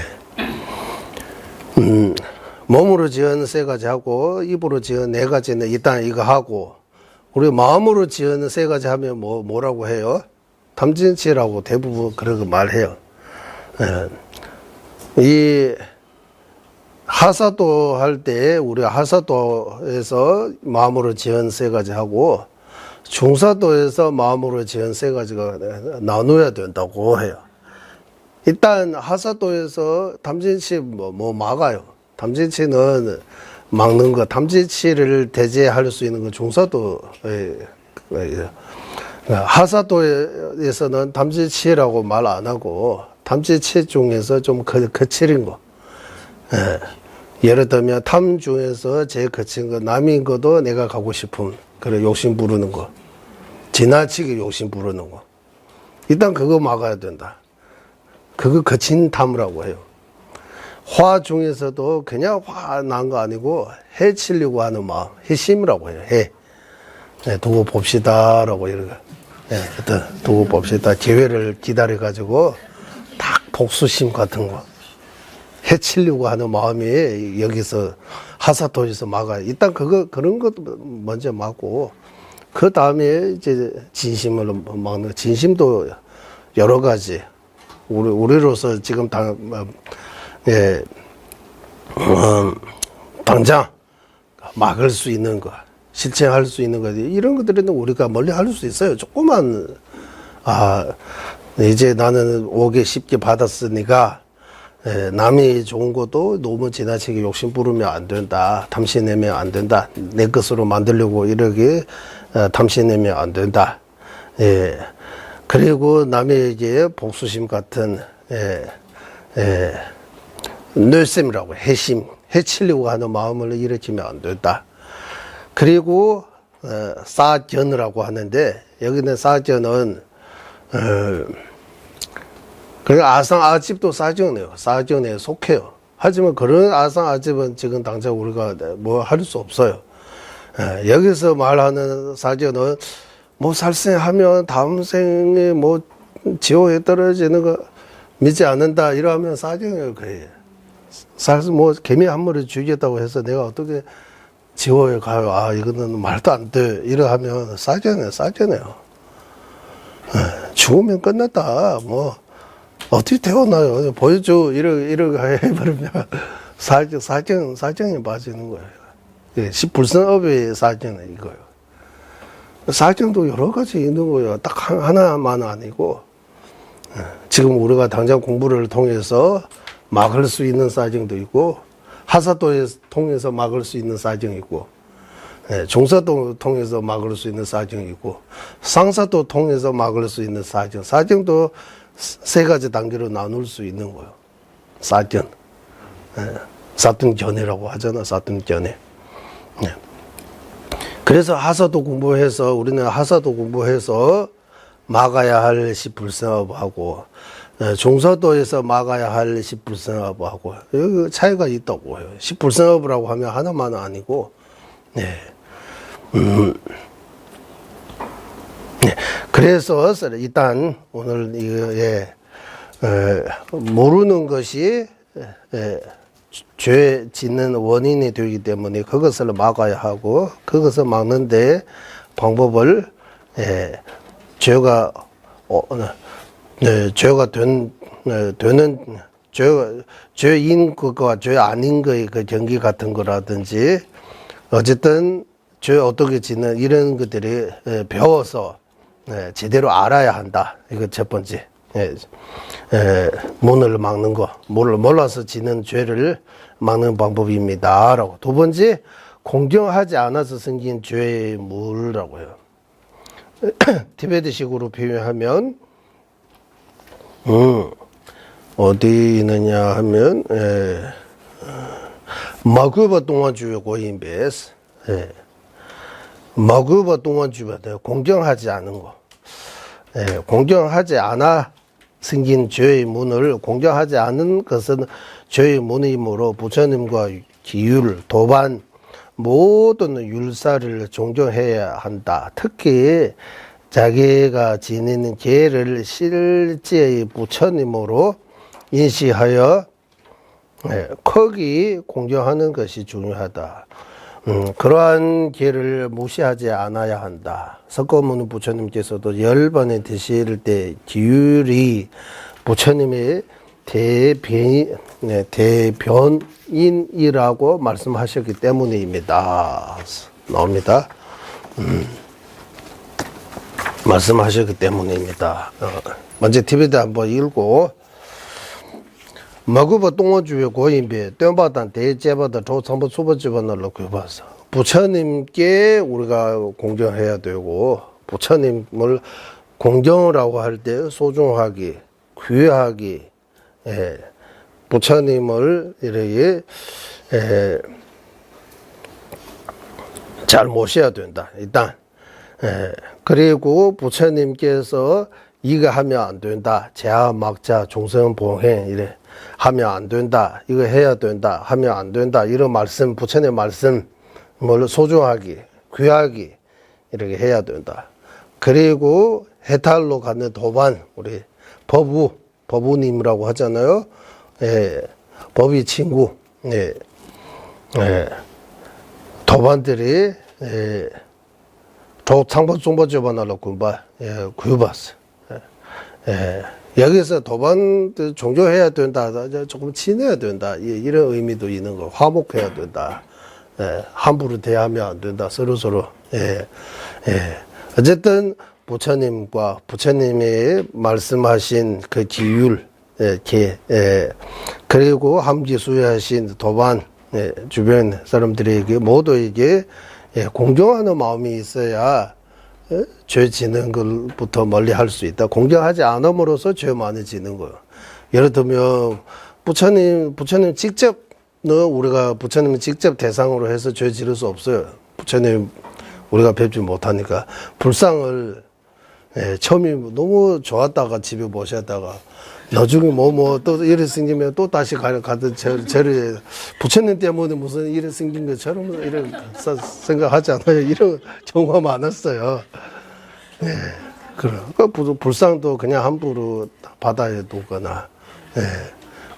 몸으로 지은 3가지 하고 입으로 지은 4가지는 일단 이거 하고 우리 마음으로 지은 3가지 하면 뭐라고 해요? 탐진치라고 대부분 그렇게 말해요. 이 하사도 할 때 우리 하사도에서 마음으로 지은 3가지 하고 중사도에서 마음으로 지은 3가지가 나눠야 된다고 해요. 일단 하사도에서 탐진치 뭐 막아요. 탐진치는 막는 거, 탐진치를 대제할 수 있는 건 중사도에 하사도에서는 탐진치라고 말 안 하고 탐진치 중에서 좀 거칠은 거. 예를 들면 탐 중에서 제일 거친 거, 남인 것도 내가 가고 싶은 그래 욕심 부르는 거, 지나치게 욕심 부르는 거. 일단 그거 막아야 된다. 그거 거친 탐이라고 해요. 화 중에서도 그냥 화 난 거 아니고 해치려고 하는 마음, 해심이라고 해요. 해. 두고 봅시다라고 이러고. 두고 봅시다. 기회를 기다려 가지고 딱 복수심 같은 거. 해치려고 하는 마음이 여기서 하사도에서 막아요. 일단 그런 것도 먼저 막고, 그 다음에 이제 진심을 막는, 진심도 여러 가지. 우리로서 지금 당장 막을 수 있는 거, 실천할 수 있는 거, 이런 것들은 우리가 멀리 할 수 있어요. 조금만, 이제 나는 5개 10개 받았으니까, 남이 좋은 것도 너무 지나치게 욕심 부르면 안 된다. 탐심내면 안 된다. 내 것으로 만들려고 이렇게 탐심내면 안 된다. 그리고 남에게 복수심 같은 뇌심이라고 해심, 해치려고 하는 마음을 일으키면 안 된다. 그리고 사견이라고 하는데 여기는 사견은 그 아상 아집도 사견이에요. 사견에 속해요. 하지만 그런 아상 아집은 지금 당장 우리가 뭐 할 수 없어요. 여기서 말하는 사견은 뭐 살생하면 다음 생에 뭐 지옥에 떨어지는 거 믿지 않는다 이러면 사견이에요. 그래. 뭐 개미 한 마리 죽였다고 해서 내가 어떻게 지옥에 가요? 이거는 말도 안 돼. 이러하면 사견이에요. 사견이에요. 죽으면 끝났다. 뭐 어떻게 태어나요? 보여줘. 이러고 해버리면 사정에 빠지는 거예요. 십불성업의 사정은 이거예요. 사정도 여러 가지 있는 거예요. 딱 하나만 아니고, 지금 우리가 당장 공부를 통해서 막을 수 있는 사정도 있고, 하사도에 통해서 막을 수 있는 사정이 있고, 종사도 통해서 막을 수 있는 사정이 있고, 상사도 통해서 막을 수 있는 사정. 사정도 3가지 단계로 나눌 수 있는 거예요. 사견. 사등견해라고 하잖아. 사등견해. 그래서 하사도 공부해서 우리는 하사도 공부해서 막아야 할 십불성업하고 종사도에서 막아야 할 십불성업하고 여기 차이가 있다고 해요. 십불성업이라고 하면 하나만 아니고 그래서 일단 오늘 이거에 모르는 것이 죄 짓는 원인이 되기 때문에 그것을 막아야 하고 그것을 막는데 방법을 죄가 되는 죄인 것과 죄 아닌 것의 그 경기 같은 거라든지 어쨌든 죄 어떻게 짓는 이런 것들이 배워서 제대로 알아야 한다. 이거 첫 번째. 문을 막는 거, 몰라서 짓는 죄를 막는 방법입니다. 라고. 두 번째, 공경하지 않아서 생긴 죄의 물이라고 해요. 티베트식으로 표현하면, 어디 있느냐 하면, 마구바 동안주의 고인베스. 마구바 동안주의 공경하지 않은 거. 공경하지 않아 생긴 죄의 문을 공경하지 않은 것은 죄의 문이므로 부처님과 기율, 도반 모든 율사를 존경해야 한다. 특히 자기가 지니는 계를 실제의 부처님으로 인식하여 크게 공경하는 것이 중요하다. 그러한 계를 무시하지 않아야 한다. 석고문 부처님께서도 10번에 드실 때 기율이 부처님의 대변인이라고 말씀하셨기 때문입니다. 나옵니다. 말씀하셨기 때문입니다. 먼저 TV도 한번 읽고 마구바 똥어주의 고인비 땡바단 대제바다 조sam보 수보집어넣으러 그봤어. 부처님께 우리가 공경해야 되고 부처님을 공경이라고 할 때 소중하게 귀하게 부처님을 이렇게 잘 모셔야 된다. 일단 그리고 부처님께서 이거 하면 안 된다. 재하 막자 종성봉행 이래 하면 안 된다. 이거 해야 된다. 하면 안 된다. 이런 말씀 부처님 말씀을 소중하게 귀하게 이렇게 해야 된다. 그리고 해탈로 가는 도반 우리 법우님이라고 하잖아요. 법이 친구 도반들이 상보 중보집어넣으러 구해봤어. 여기서 도반 종교해야 된다. 조금 친해야 된다. 이런 의미도 있는 거. 화목해야 된다. 함부로 대하면 안 된다. 서로서로. 어쨌든 부처님과 부처님이 말씀하신 그 기율, 그리고 함기수여하신 도반, 주변 사람들에게 모두에게 공경하는 마음이 있어야 죄 지는 것부터 멀리 할 수 있다. 공경하지 않음으로써 죄 많이 지는 거예요. 예를 들면 부처님 직접 우리가 부처님을 직접 대상으로 해서 죄 지를 수 없어요. 부처님 우리가 뵙지 못하니까 불상을 처음에 너무 좋았다가 집에 모셨다가 나중에 또 일이 생기면 또 다시 가든 죄를 부처님 때문에 무슨 일이 생긴 것처럼 이런 생각하지 않아요. 이런 경우가 많았어요. 그러니까 불상도 그냥 함부로 바다에 두거나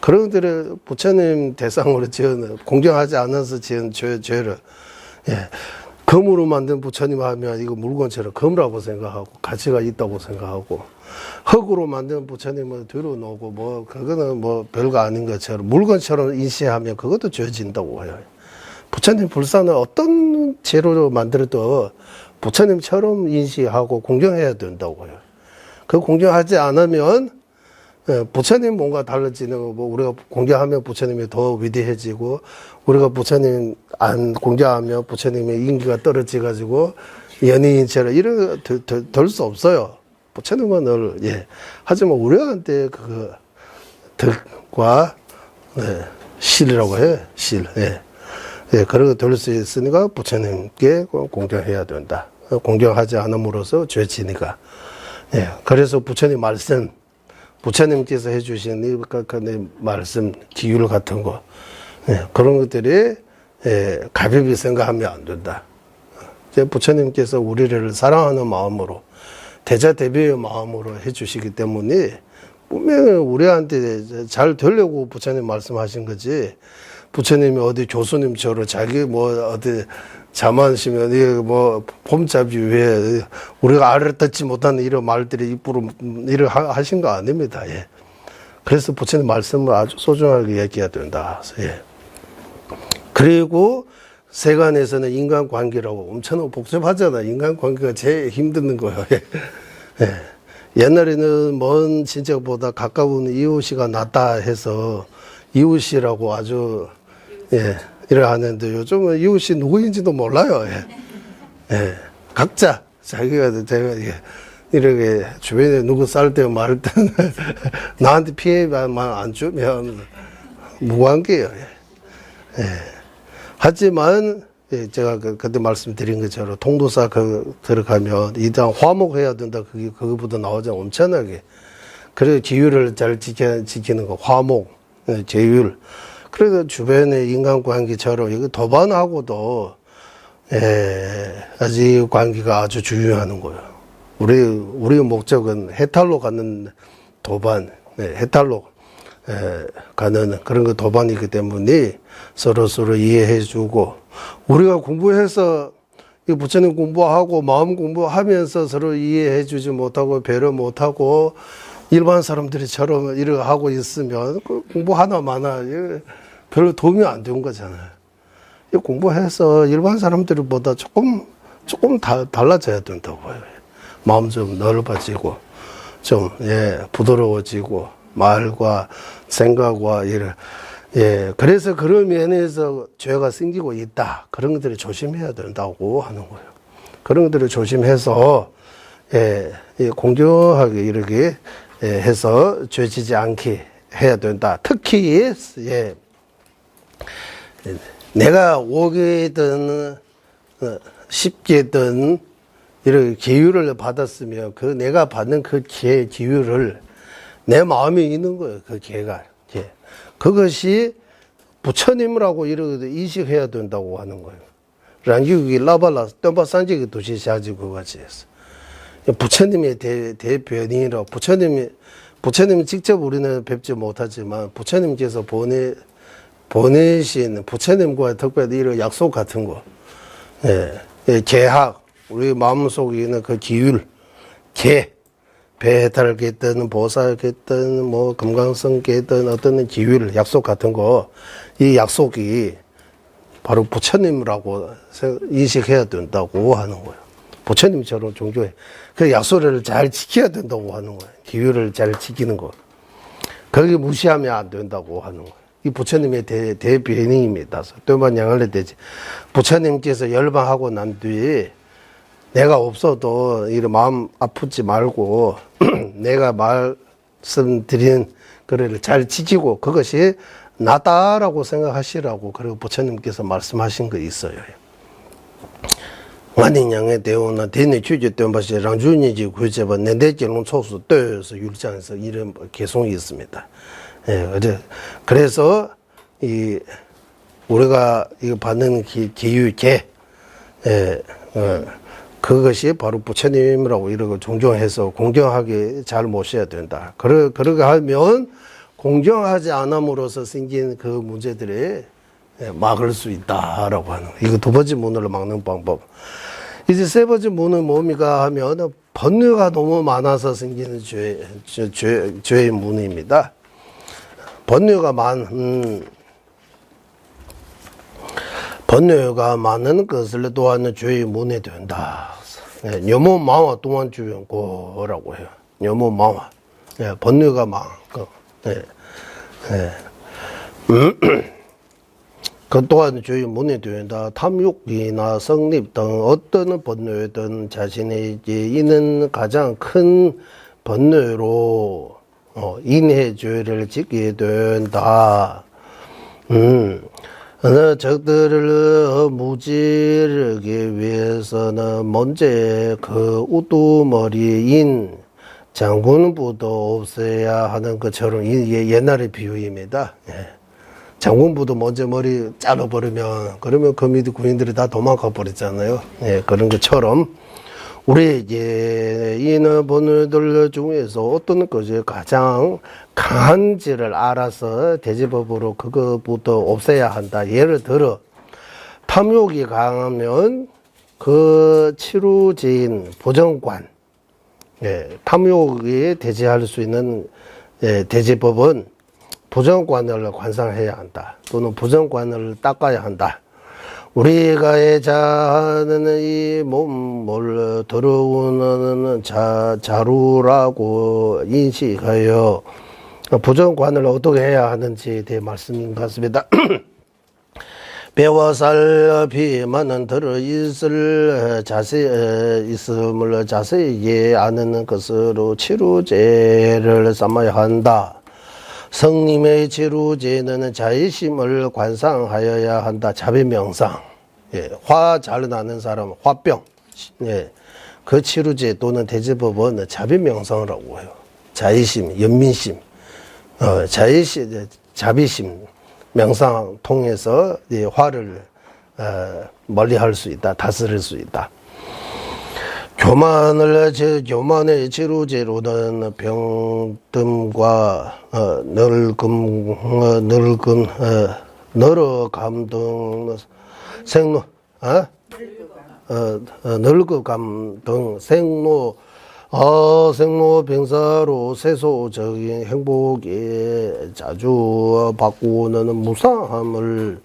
그런 것들을 부처님 대상으로 지은 공경하지 않아서 지은 죄를 금으로 만든 부처님 하면 이거 물건처럼 금이라고 생각하고 가치가 있다고 생각하고 흙으로 만든 부처님을 뒤로 놓고 그거는 별거 아닌 것처럼 물건처럼 인식하면 그것도 죄진다고 해요. 부처님 불사는 어떤 재료로 만들어도 부처님처럼 인식하고 공경해야 된다고 해요. 그 공경하지 않으면 부처님 뭔가 달라지는 거, 우리가 공경하면 부처님이 더 위대해지고, 우리가 부처님 안 공경하면 부처님의 인기가 떨어져가지고, 연예인처럼 이런 거 될 수 없어요. 부처님은 늘, 하지만 우리한테 덕과, 실이라고 해, 실, 그런 거 될 수 있으니까 부처님께 공경해야 된다. 공경하지 않음으로써 죄지니까. 그래서 부처님 말씀, 부처님께서 해주신 이 말씀, 기율 같은 거, 그런 것들이 가볍게 생각하면 안 된다. 부처님께서 우리를 사랑하는 마음으로, 대자대비의 마음으로 해주시기 때문에 분명히 우리한테 잘 되려고 부처님 말씀하신 거지, 부처님이 어디 교수님처럼 자기 어디 자만하시면 이게 폼잡이 위에 우리가 알아듣지 못하는 이런 말들이 입으로 일을 하신 거 아닙니다. 그래서 부처님 말씀을 아주 소중하게 얘기해야 된다. 그리고 세간에서는 인간관계라고 엄청 복잡하잖아. 인간관계가 제일 힘든 거예요. 옛날에는 먼 친척보다 가까운 이웃이가 낫다 해서 이웃이라고 아주 이래 하는데 요즘은 이웃이 누구인지도 몰라요. 각자 자기가 제가 이렇게 주변에 누구 쌀 때 말 때 나한테 피해만 안 주면 무관계예요. 하지만 제가 그때 말씀드린 것처럼 통도사 들어가면 이당 화목해야 된다. 그거보다 나오지 엄청나게 그래 기율을 잘 지키는 거, 화목, 제율. 그래서 주변의 인간관계처럼 이거 도반하고도 아직 관계가 아주 중요하는 거예요. 우리의 목적은 해탈로 가는 도반, 해탈로 가는 그런 거 도반이기 때문에 서로 이해해주고, 우리가 공부해서 이 부처님 공부하고 마음 공부하면서 서로 이해해주지 못하고 배려 못하고 일반 사람들이처럼 이렇게 하고 있으면 그 공부 하나 마나 별로 도움이 안 되는 거잖아요. 이 공부해서 일반 사람들보다 조금 달라져야 된다고요. 마음 좀 넓어지고 좀 부드러워지고 말과 생각과 그래서 그런 면에서 죄가 생기고 있다. 그런 것들을 조심해야 된다고 하는 거예요. 그런 것들을 조심해서 공정하게 이렇게 해서 죄지지 않게 해야 된다. 특히 내가 오게든 쉽게든 이렇게 기회를 받았으면 그 내가 받는 그 기회를 내 마음에 있는 거예요. 그 기회가. 그것이 부처님이라고 이렇게 인식해야 된다고 하는 거예요. 랑기국이 라발라 떤바산지기 도시샤지 그거지 했어. 부처님의 대변인이라고 부처님이 직접 우리는 뵙지 못하지만 부처님께서 보내신 부처님과 특별히 이런 약속 같은 거, 계학, 우리 마음속에 있는 그 기율, 배해탈겠든 보살겠든 뭐 금강성겠든 어떤 기율, 약속 같은 거, 이 약속이 바로 부처님이라고 인식해야 된다고 하는 거예요. 부처님처럼 종교해. 그 약속을 잘 지켜야 된다고 하는 거예요. 기율을 잘 지키는 거. 거기 무시하면 안 된다고 하는 거예요. 이 부처님의 대변인입니다. 또만 양할래 되지. 부처님께서 열방하고 난 뒤에 내가 없어도 이런 마음 아프지 말고 내가 말씀드린 거를 잘 지키고 그것이 나다라고 생각하시라고 그리고 부처님께서 말씀하신 거 있어요. 완인양의 대오나 대내 취지 때문에 랑주니지 구제바 내대결론 초수 떠서 율장에서 이런 개송이 있습니다. 그래서 우리가 이거 받는 기유계 그것이 바로 부처님이라고 이러고 존경해서 공정하게 잘 모셔야 된다. 그러게 하면 공정하지 않음으로써 생긴 그 문제들이 막을 수 있다라고 하는 이거 두 번째 문으로 막는 방법. 이제 세 번째 문은 뭡니까 하면 번뇌가 너무 많아서 생기는 죄의 문입니다. 번뇌가 많은 것을 또한 죄의 문에 된다. 녀모 마와 또한 주연고라고 해요. 녀모 마와. 번뇌가 많고. 그 또한 죄의 문에 된다. 탐욕이나 성립 등 어떤 번뇌든 자신에게 있는 가장 큰 번뇌로 인해 죄를 짓게 된다. 어느 적들을 무지르기 위해서는 먼저 그 우두머리인 장군부도 없애야 하는 것처럼 옛날의 비유입니다. 장군부도 먼저 머리 잘라버리면 그러면 그 밑에 군인들이 다 도망가 버렸잖아요. 그런 것처럼 우리에게 이는 번뇌들 중에서 어떤 것이 가장 강한지를 알아서 대제법으로 그것부터 없애야 한다. 예를 들어 탐욕이 강하면 그 치루지인 보정관, 탐욕이 대제할 수 있는 대제법은 부정관을 관상해야 한다. 또는 부정관을 닦아야 한다. 우리가 하는 이 몸을 더러운 자루라고 인식하여 부정관을 어떻게 해야 하는지에 대해 말씀인 것 같습니다. 배와 살 피만은 들어있음을 자세히 아는 것으로 치루제를 삼아야 한다. 성님의 치루제는 자의심을 관상하여야 한다. 자비명상. 화 잘 나는 사람, 화병. 그 치루제 또는 대제법은 자비명상이라고 해요. 자의심, 연민심, 자의심, 자비심, 명상 통해서 이 화를 멀리할 수 있다, 다스릴 수 있다. 교만의 치료제로는 병듦과 너러감 등 늙어감 등 생로병사로 세속적인 행복에 자주 바꾸는 무상함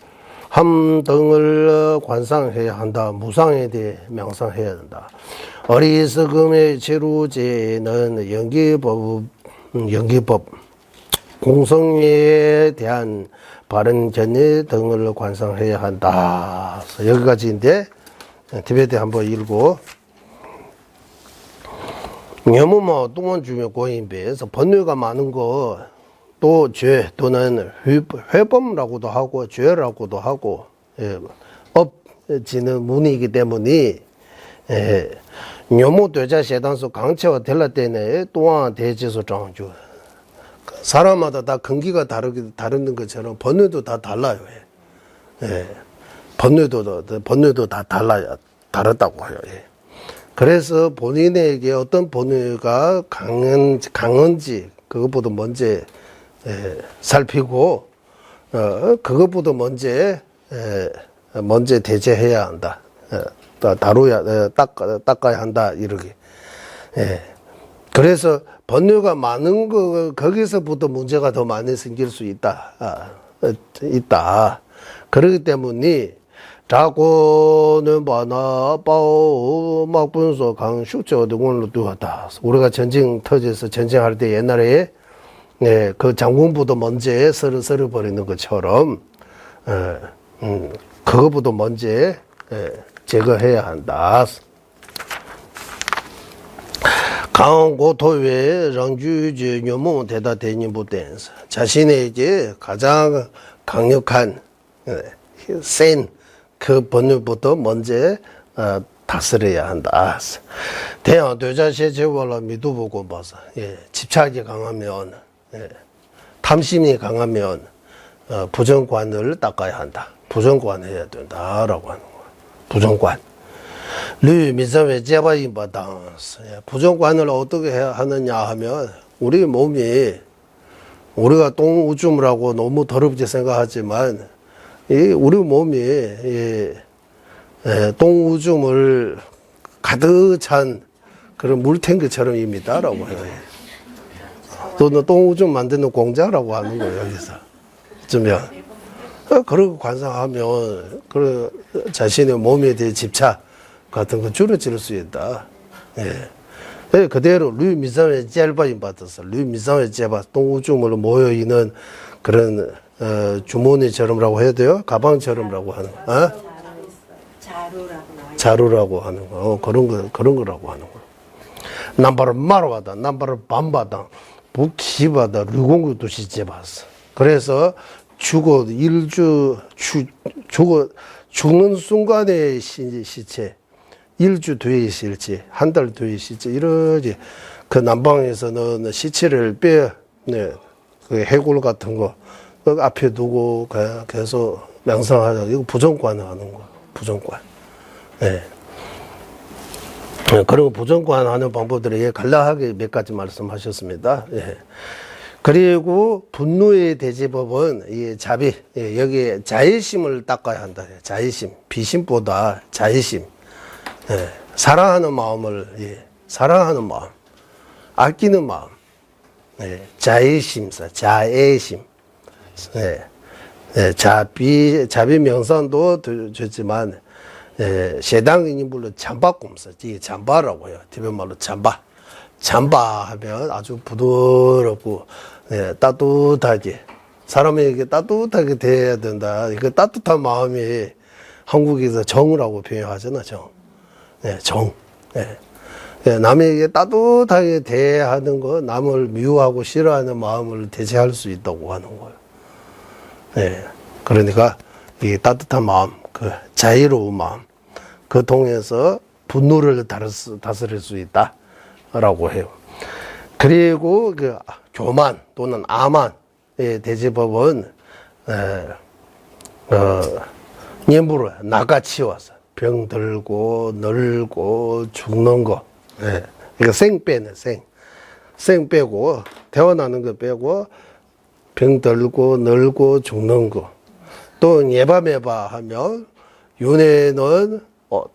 등을 관상해야 한다. 무상에 대해 명상해야 한다. 어리석음의 치료제는 연기법, 공성에 대한 바른 견해 등을 관상해야 한다. 여기까지인데 티베트 한번 읽고. 너무 동안 주면 고인배에서 번뇌가 많은 거 또 죄 또는 회범이라고도 하고 죄라고도 하고 업지는 문이기 때문에 묘모 되자 세단서 강체와 될라 때문에 또한 대지서 장주 사람마다 다 근기가 다른 것처럼 번뇌도 다 달라요. 번뇌도 다 다르다고 해요. 그래서 본인에게 어떤 번뇌가 강한지 그것보다 먼저 살피고 그것보다 먼저 대제해야 한다. 다루야 닦아야 한다 이렇게. 그래서 번뇌가 많은 거 거기서부터 문제가 더 많이 생길 수 있다. 그렇기 때문에 자고는 바나 빠오 막분소 강슈처 등원로 두었다. 우리가 전쟁 터져서 전쟁할 때 옛날에 그 장군부도 먼저 썰어 버리는 것처럼 그거부터 먼저 제거해야 한다. 강고토의 랑주지 묘모 대다 대니부댄스 자신에게 가장 강력한 센 그 번뇌부터 먼저 다스려야 한다. 대형 되자시 제월로 미도보고 봐서 집착이 강하면 탐심이 강하면 부정관을 닦아야 한다. 부정관해야 된다라고 하는 거야. 부정관. 류미사회 제바인바당스. 부정관을 어떻게 해야 하느냐 하면 우리 몸이 우리가 똥우줌이라고 너무 더럽게 생각하지만 우리 몸이 똥우줌을 가득 찬 그런 물탱크처럼입니다라고 해요. 또는 똥우줌 만드는 공장이라고 하는 거예요. 여기서 어쩌면 그러고 관상하면 그 자신의 몸에 대해 집착 같은 거 줄어질 수 있다. 그대로 류미상의 젤바인 받아서 류미상의 제바 똥우줌으로 모여 있는 그런 주머니처럼라고 해야 돼요? 가방처럼라고 하는 거. 자루라고 하는 거. 그런 거라고 하는 거. 남바를 마루하다, 남바를 밤바다, 북시바다, 류공구도 시제봤어. 그래서 죽는 순간의 시체, 일주 뒤의 시체, 한 달 뒤의 시체, 이러지. 그 남방에서는 시체를 그 해골 같은 거, 그 앞에 두고 계속 명상하자. 이거 부정관 하는 거, 부정관. 그리고 부정관 하는 방법들이 간략하게 몇 가지 말씀하셨습니다. 그리고 분노의 대제법은 이 자비, 여기 자의심을 닦아야 한다. 자의심, 비심보다 자의심. 사랑하는 마음을, 사랑하는 마음, 아끼는 마음. 자의심사, 자애심. 자비 명상도 좋지만, 세당인물로 잠바꼼사, 이게 잠바라고 해요. 티베말로 잠바. 잠바 하면 아주 부드럽고, 따뜻하게, 사람에게 따뜻하게 대해야 된다. 그 따뜻한 마음이 한국에서 정이라고 표현하잖아, 정. 정. 남에게 따뜻하게 대하는 거, 남을 미워하고 싫어하는 마음을 대체할 수 있다고 하는 거예요. 그러니까 이 따뜻한 마음, 그 자유로운 마음, 그 통해서 분노를 다스릴 수 있다라고 해요. 그리고 그 교만 또는 아만의 대제법은 nhiệm務를 나가치워서 병들고 늙고 죽는 거. 이거 생 빼네, 생 빼고, 태어나는 거 빼고, 병들고 늙고 죽는 거. 또 예바매바 하면, 윤회는,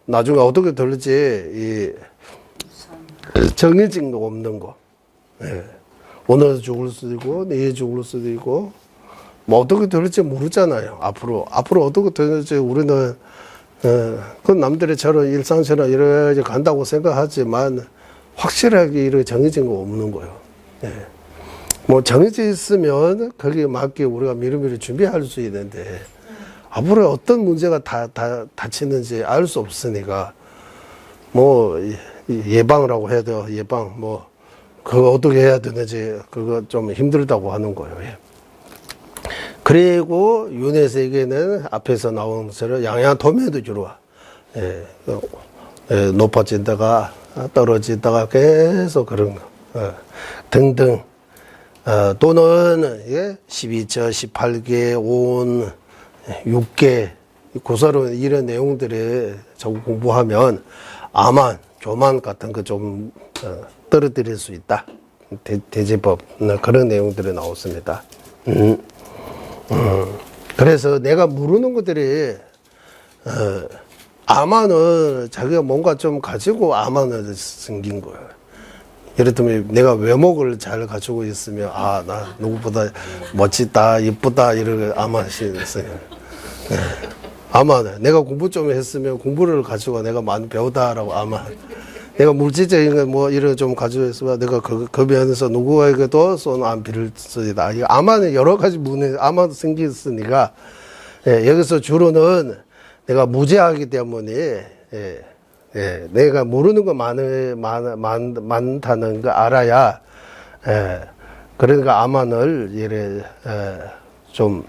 나중에 어떻게 될지, 정해진 거 없는 거. 오늘 죽을 수도 있고, 내일 죽을 수도 있고, 뭐 어떻게 될지 모르잖아요. 앞으로 어떻게 될지 우리는, 그 남들의처럼 일상처럼 이렇게 간다고 생각하지만, 확실하게 이렇게 정해진 거 없는 거예요. 뭐 정해져 있으면 거기에 맞게 우리가 미리미리 준비할 수 있는데, 앞으로 어떤 문제가 닥치는지 알 수 없으니까, 뭐, 예방이라고 해야 돼요. 예방, 뭐, 그거 어떻게 해야 되는지, 그거 좀 힘들다고 하는 거예요. 그리고 윤회 세계는 앞에서 나온 것처럼 양양도매도 주로 높아진다가 떨어지다가 계속 그런 거 등등 또는 12처, 18개, 온, 6개 고사로 이런 내용들을 자꾸 공부하면 아만, 교만 같은 거 좀 떨어뜨릴 수 있다. 대제법 그런 내용들이 나왔습니다. 그래서 내가 모르는 것들이 아만은 자기가 뭔가 좀 가지고 아만을 생긴 거예요. 예를 들면 내가 외모를 잘 가지고 있으면 나 누구보다 멋지다, 이쁘다 이런 아만이 있어요. 아만 내가 공부 좀 했으면 공부를 가지고 내가 많이 배우다라고 아만. 내가 물질적인 거 뭐 이런 좀 가지고 있으면 내가 그 면에서 누구에게도 손 안 빌을 쓰이다. 아마는 여러 가지 문에 아마도 생겼으니까 여기서 주로는 내가 무죄하기 때문에 내가 모르는 거 많다는 거 알아야 그러니까 아만을 이래 좀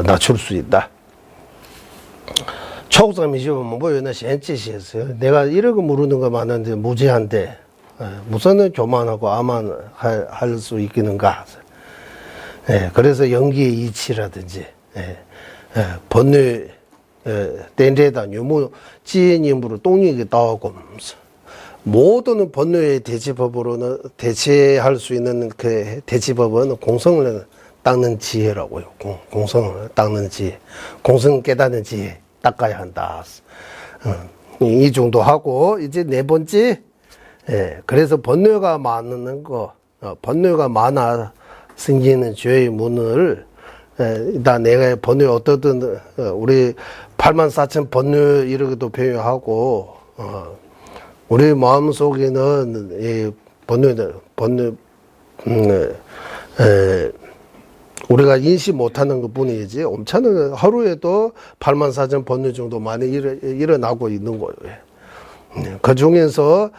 낮출 수 있다. 초국삼이시면 뭐였나 현지시였어요. 내가 이러고 모르는 거 많은데 무지한데 무슨 교만하고 아만 할 수 있겠는가. 그래서 연기의 이치라든지 번뇌 땐데다 유무 지혜님으로 똥이게 나오고 모든 번뇌의 대지법으로는 대체할 수 있는 그 대지법은 공성을 닦는 지혜라고요. 공성을 닦는 지혜, 공성 깨닫는 지혜. 닦아야 한다. 이 정도 하고, 이제 네 번째, 그래서 번뇌가 많은 거, 번뇌가 많아 생기는 죄의 문을, 일단 내가 번뇌 어떻든, 우리 84,000 번뇌 이렇게도 표현하고, 우리 마음 속에는 이 번뇌, 우리가 인식 못하는 것 뿐이지 엄청나게 하루에도 84,000 번뇌 정도 많이 일어나고 있는 거예요. 그 중에서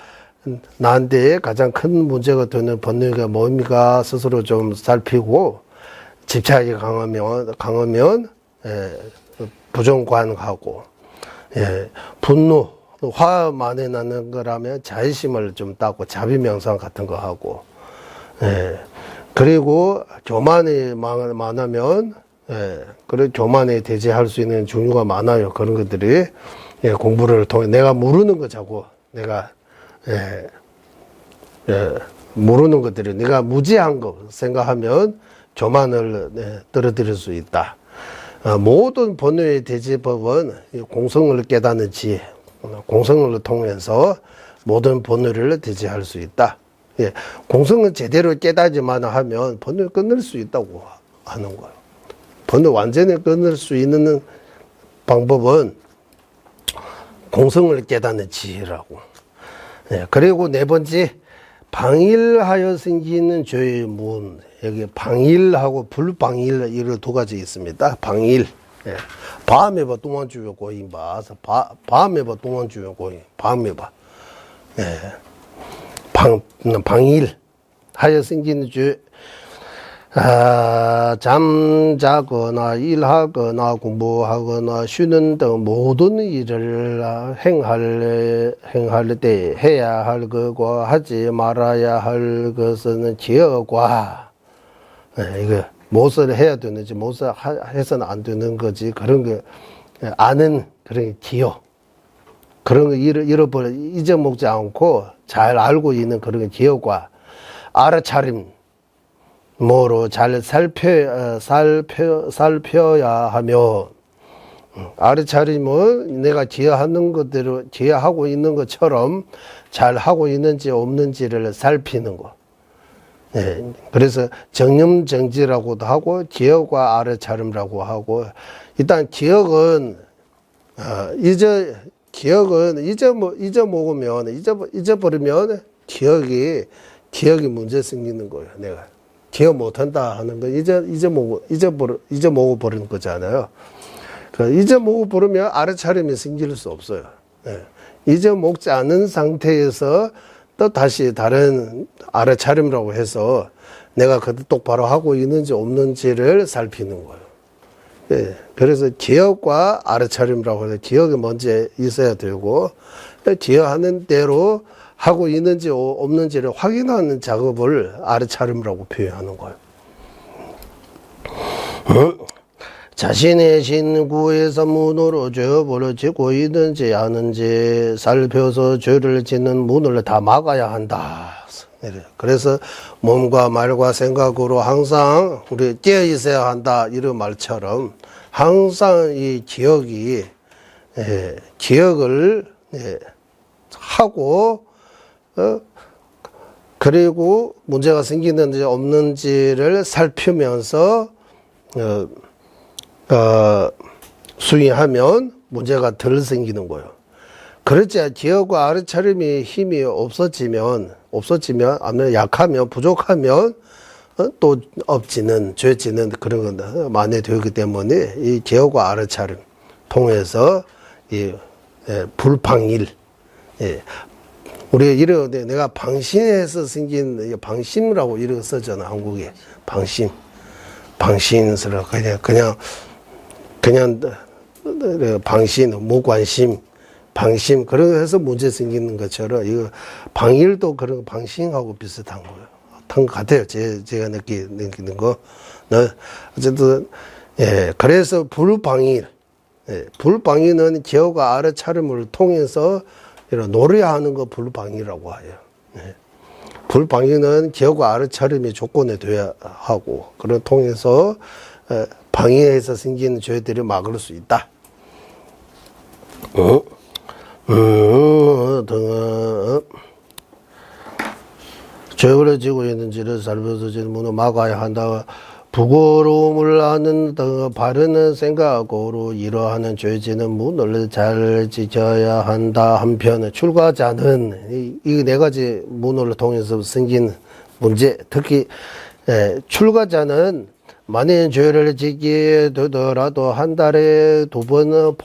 나한테 가장 큰 문제가 되는 번뇌가 뭡니까 스스로 좀 살피고 집착이 강하면 부정관하고 분노 화 많이 나는 거라면 자의심을 좀 따고 자비명상 같은 거 하고 그리고 교만이 많으면 그래 교만에 대제할 수 있는 종류가 많아요. 그런 것들이 공부를 통해 내가 모르는 거 자고 내가 모르는 것들이 내가 무지한 거 생각하면 교만을 떨어뜨릴 수 있다. 모든 번뇌의 대제법은 공성을 깨닫는 지혜, 공성을 통해서 모든 번뇌를 대제할 수 있다. 공성은 제대로 깨닫지만 하면 번뇌를 끊을 수 있다고 하는 거예요. 번뇌 완전히 끊을 수 있는 방법은 공성을 깨닫는 지혜라고. 그리고 네 번째, 방일하여 생기는 죄의 문. 여기 방일하고 불방일 이런 두 가지 있습니다. 방일. 밤에 봐 동안주요 고인 봐서 밤에 봐 동안주요 고인 밤에 봐. 방일 하여 생기는 죄 잠자거나 일하거나 공부하거나 쉬는 등 모든 일을 행할 때 해야 할 것과 하지 말아야 할 것은 기억과 이거 무엇을 해야 되는지 무엇을 해서는 안 되는 거지 그런 거 아는 그런 기억 그런 거 잊어먹지 않고 잘 알고 있는 그런 기억과 알아차림 뭐로 잘 살펴야 하며 알아차림은 내가 기여하는 것대로 기여하고 있는 것처럼 잘 하고 있는지 없는지를 살피는 거. 네, 그래서 정념정지라고도 하고 기억과 알아차림이라고 하고 일단 기억은 잊어버리면 기억이 문제 생기는 거예요. 내가 기억 못한다 하는 거 잊어먹어 버리는 거잖아요. 잊어먹어 버리면 알아차림이 생길 수 없어요. 네. 잊어먹지 않은 상태에서 또 다시 다른 알아차림이라고 해서 내가 그때 똑바로 하고 있는지 없는지를 살피는 거예요. 예, 그래서 기억과 알아차림이라고 해서 기억이 먼저 있어야 되고 기억하는 대로 하고 있는지 없는지를 확인하는 작업을 알아차림이라고 표현하는 거예요. 자신의 신구에서 문으로 죄업을 짓고 있는지 아는지 살펴서 죄를 짓는 문을 다 막아야 한다. 그래서 몸과 말과 생각으로 항상 우리 깨어 있어야 한다 이런 말처럼 항상 이 기억을 하고 그리고 문제가 생기는지 없는지를 살피면서 수행하면 문제가 덜 생기는 거예요. 그렇지 기억과 알아차림이 힘이 없어지면 아니면 약하면 부족하면 또 업지는 죄지는 그런 건 많이 되기 때문에 이 기억과 알아차림 통해서 이 불방일 우리 이러는데 내가 방신에서 생긴 방심이라고 이렇게 쓰잖아 한국에 방신스러워 그냥 방신 무관심 방심 그런 해서 문제 생기는 것처럼 이거 방일도 그런 방심하고 비슷한 거예요. 같은 것 같아요. 제가 느끼는 거. 어쨌든 그래서 불방일 불방일은 기억과 알아차림을 통해서 이런 노래하는 거 불방이라고 해요. 불방이는 기억과 알아차림이 조건이 돼야 하고 그걸 통해서 방해에서 생기는 죄들을 막을 수 있다. 죄를 지고 있는지를 살펴서 질문을 막아야 한다. 부끄러움을 아는 바르는 생각으로 이러하는 죄지는 문을 잘 지켜야 한다. 한편 출가자는 이 네 가지 문을 통해서 생긴 문제, 특히 출가자는 만일 죄를 지게 되더라도 한 달에 2번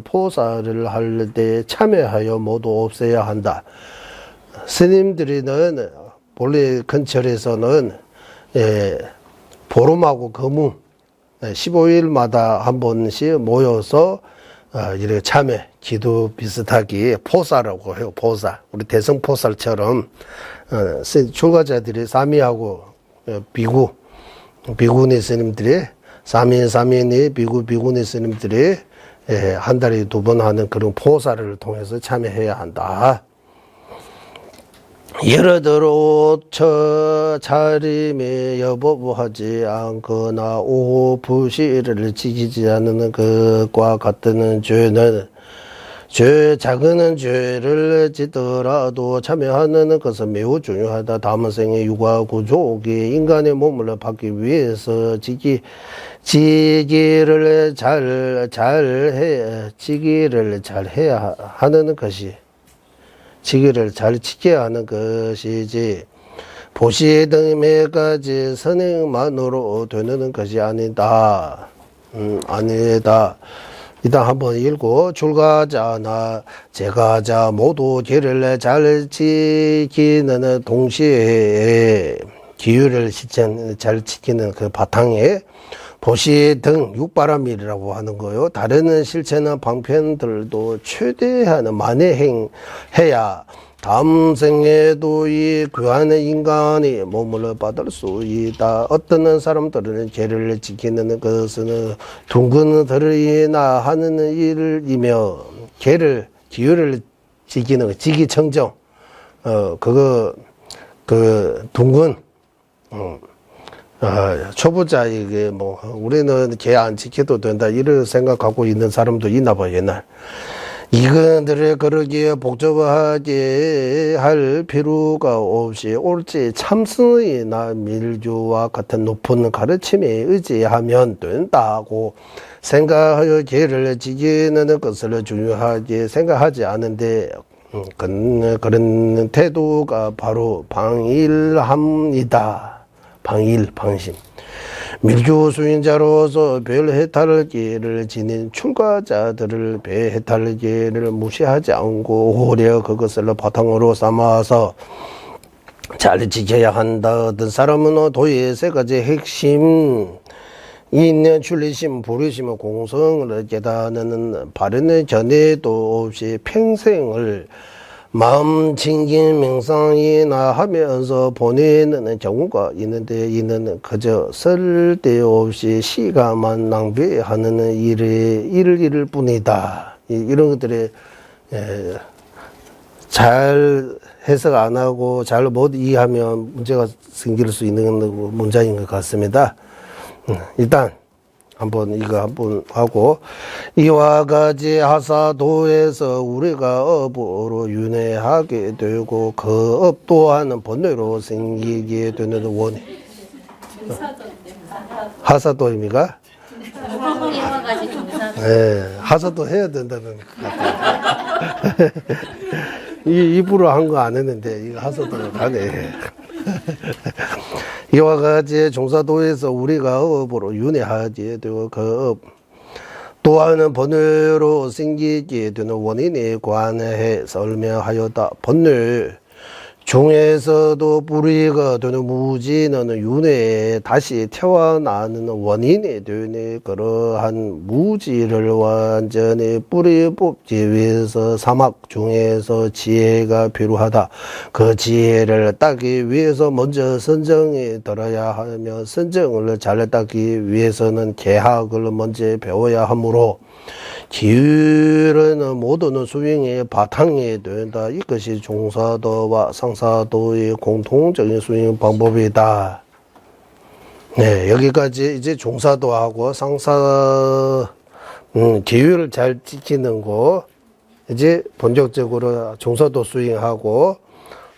포사를 할 때 참여하여 모두 없애야 한다. 스님들이는 본래 근처에서는 보름하고 거문 15일마다 한 번씩 모여서 이렇게 참회 기도 비슷하게 포사라고 해요. 포사 우리 대성포살처럼 출가자들이 사미하고 비구니 스님들이 사미니 비구니 스님들이 한 달에 2번 하는 그런 포사를 통해서 참여해야 한다. 예를 들어 옷 차림에 여보하지 않거나 옷 부실을 지키지 않는 것과 같은 죄는 작은 죄를 짓더라도 참여하는 것은 매우 중요하다. 다음 생의 육아 구족이 인간의 몸을 받기 위해서 지기를 잘 해야 하는 것이 지기를 잘 지켜야 하는 것이지 보시 등 몇 가지 선행만으로 되는 것이 아니다. 아니다. 일단 한번 읽고 출가자나 제가자 모두 길을 잘 지키는 동시에 기율을 실천 잘 지키는 그 바탕에 보시 등 육바람이라고 하는 거요. 다른 실천의 방편들도 최대한 만회해야 다음 생에도 이 귀한 인간이 몸을 받을 수 있다. 어떤 사람들은 죄를 지키는 것은 둥근들이나 하는 일이며 기율을 지키는 거, 지기청정. 둥근, 초보자에게 뭐, 우리는 개 안 지켜도 된다, 이런 생각하고 있는 사람도 있나 봐, 옛날. 이건들의 그러기에 복잡하게 할 필요가 없이 옳지 참선이나 밀주와 같은 높은 가르침에 의지하면 된다고 생각하여 개를 지키는 것을 중요하게 생각하지 않은데 그런 태도가 바로 방일합니다. 방심. 밀주 수인자로서 별 해탈기를 지닌 출가자들을 배 해탈기를 무시하지 않고 오히려 그것을 바탕으로 삼아서 잘 지켜야 한다. 어떤 사람은 도의 세 가지 핵심 인내, 출리심, 부르심, 공성을 깨닫는 바른 전에도 없이 평생을 마음 챙긴 명상이나 하면서 보내는 경우가 있는데 이는 그저 쓸데없이 시간만 낭비하는 일일 뿐이다. 이런 것들이 잘 해석 안 하고 잘 못 이해하면 문제가 생길 수 있는 문제인 것 같습니다. 일단 이거 한번 하고, 이와 같이 하사도에서 우리가 업으로 윤회하게 되고 그 업 또한 번뇌로 생기게 되는 원인. 하사도입니까? 이와 같이 종사도. 네, 하사도 해야 된다는 것 같아요. 입으로 한 거 안 했는데 이거 하사도로 가네. 이와 같이 종사도에서 우리가 업으로 윤회하게 되고 그 업 또한 번뇌로 생기게 되는 원인에 관해 설명하였다. 번뇌 중에서도 뿌리가 되는 무지는 윤회에 다시 태어나는 원인이 되니 그러한 무지를 완전히 뿌리 뽑기 위해서 사막 중에서 지혜가 필요하다. 그 지혜를 따기 위해서 먼저 선정에 들어야 하며 선정을 잘 따기 위해서는 계학을 먼저 배워야 하므로 기율은 모든 수행의 바탕이 된다. 이것이 종사도와 상사도의 공통적인 수행 방법이다. 네, 여기까지 이제 종사도하고 기율을 잘 지키는 거, 이제 본격적으로 종사도 수행하고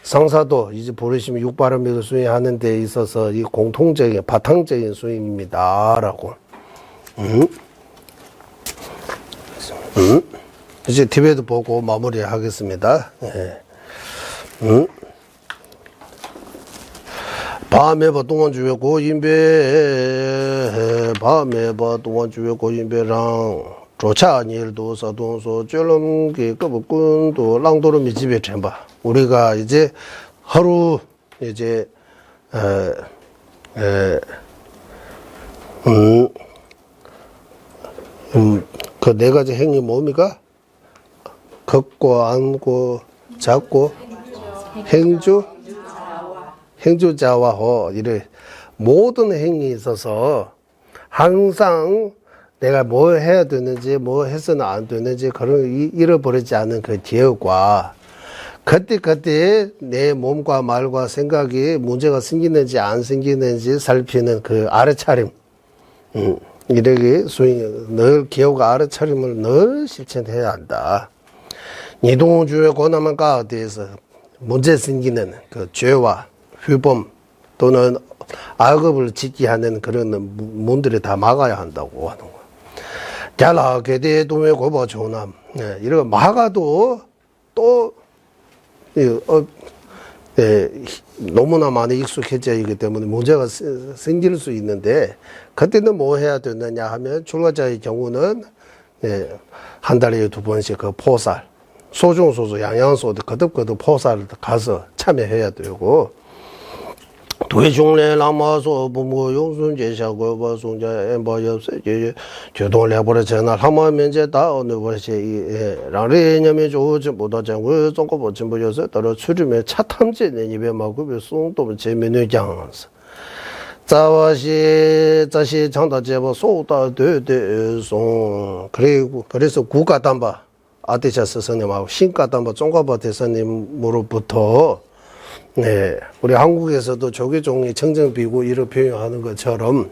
상사도 이제 부르시면 육바람밀을 수행하는 데 있어서 이 공통적인 바탕적인 수행입니다라고. 이제 티베트 보고 마무리하겠습니다. 예. 밤에 봐 동안 주에 고인배 밤에 봐 동안 주에 고인배랑 조차니일도 사동소 쫄름기 거북군도 랑도로 미집에 챈바 우리가 이제 하루 이제 그 네 가지 행위 뭡니까? 걷고 앉고 잡고 행주자와호 이래 모든 행위에 있어서 항상 내가 뭘 해야 되는지 뭐 해서는 안 되는지 그런 잃어버리지 않은 그 기억과 그때 내 몸과 말과 생각이 문제가 생기는지 안 생기는지 살피는 그 알아차림. 이렇게 늘 기억 알아차림을 늘 실천해야 한다. 이동주의 권한만 가운데에서 문제 생기는 그 죄와 휘범 또는 악업을 짓게 하는 그런 문들이 다 막아야 한다고 하는 거야. 갸라 괴대 동의 고바 조남 이런 막아도 또 너무나 많이 익숙해져 있기 때문에 문제가 생길 수 있는데 그때는 뭐 해야 되느냐 하면 출가자의 경우는 한 달에 2번씩 그 포살 소중소주 양양소도 거듭거듭 포살 가서 참여해야 되고 도의종래 라마소 부모 용순제샤고 바송자 엠바여세 교동래버려 전날 하마 면제다 어느 버시 랑레념이 조지 보다 장고 종고 버진 보여서 따로 추름에 차 탐지는 입에 막고 송도 재면의 장스 자와시 자시 장다제보 소다 되되송 그래서 국가담바 아디샤 스승님하고 신가담바 종가바 대사님으로부터 네, 우리 한국에서도 조계종이 청정비구 이를 표현하는 것처럼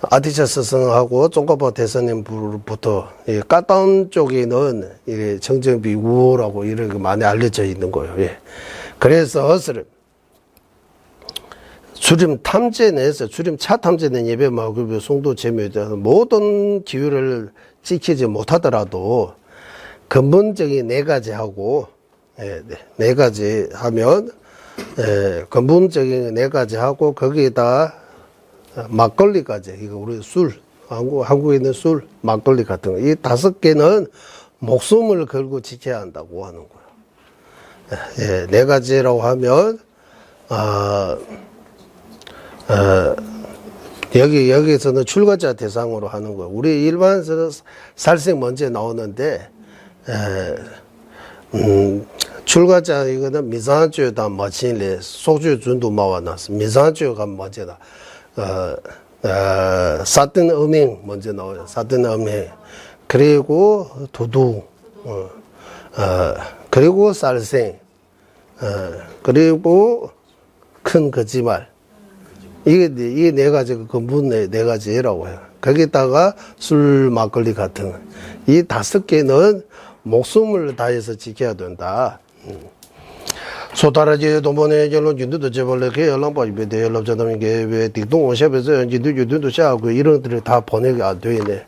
아디샤 스승하고 종가바 대사님부터 까다운 쪽에는 이게 청정비구라고 이렇게 많이 알려져 있는 거예요. 예. 그래서 수림 탐제 내에서 수림 차 탐제는 예배 마구비 송도 제묘에 대한 모든 기율을 지키지 못하더라도 근본적인 네 가지 하고 네 가지 하면 근본적인 네 가지 하고 거기에다 막걸리까지 이거 우리 술 한국에 있는 술 막걸리 같은 거 이 5개는 목숨을 걸고 지켜야 한다고 하는 거예요. 네 가지라고 하면 여기에서는 출가자 대상으로 하는 거예요. 우리 일반에서는 살생 먼저 나오는데 출가자 이거는 미상죄다 마친래 소주 준도 마와나서 미상죄가 먼저다. 사든 음행 먼저 나와요. 사든 음행 그리고 도둑 그리고 살생 그리고 큰 거짓말 이게 이 네 가지 근본 네 가지라고 해요. 거기다가 술 막걸리 같은 이 5개는 목숨을 다해서 지켜야 된다. 소다라지 도번에 결론 진도도 제벌레 개연랑바 이베데 연락자담이 게왜 딩동 오샵에서 진도 샤고 이런 것들을 다 보내게 안 되네.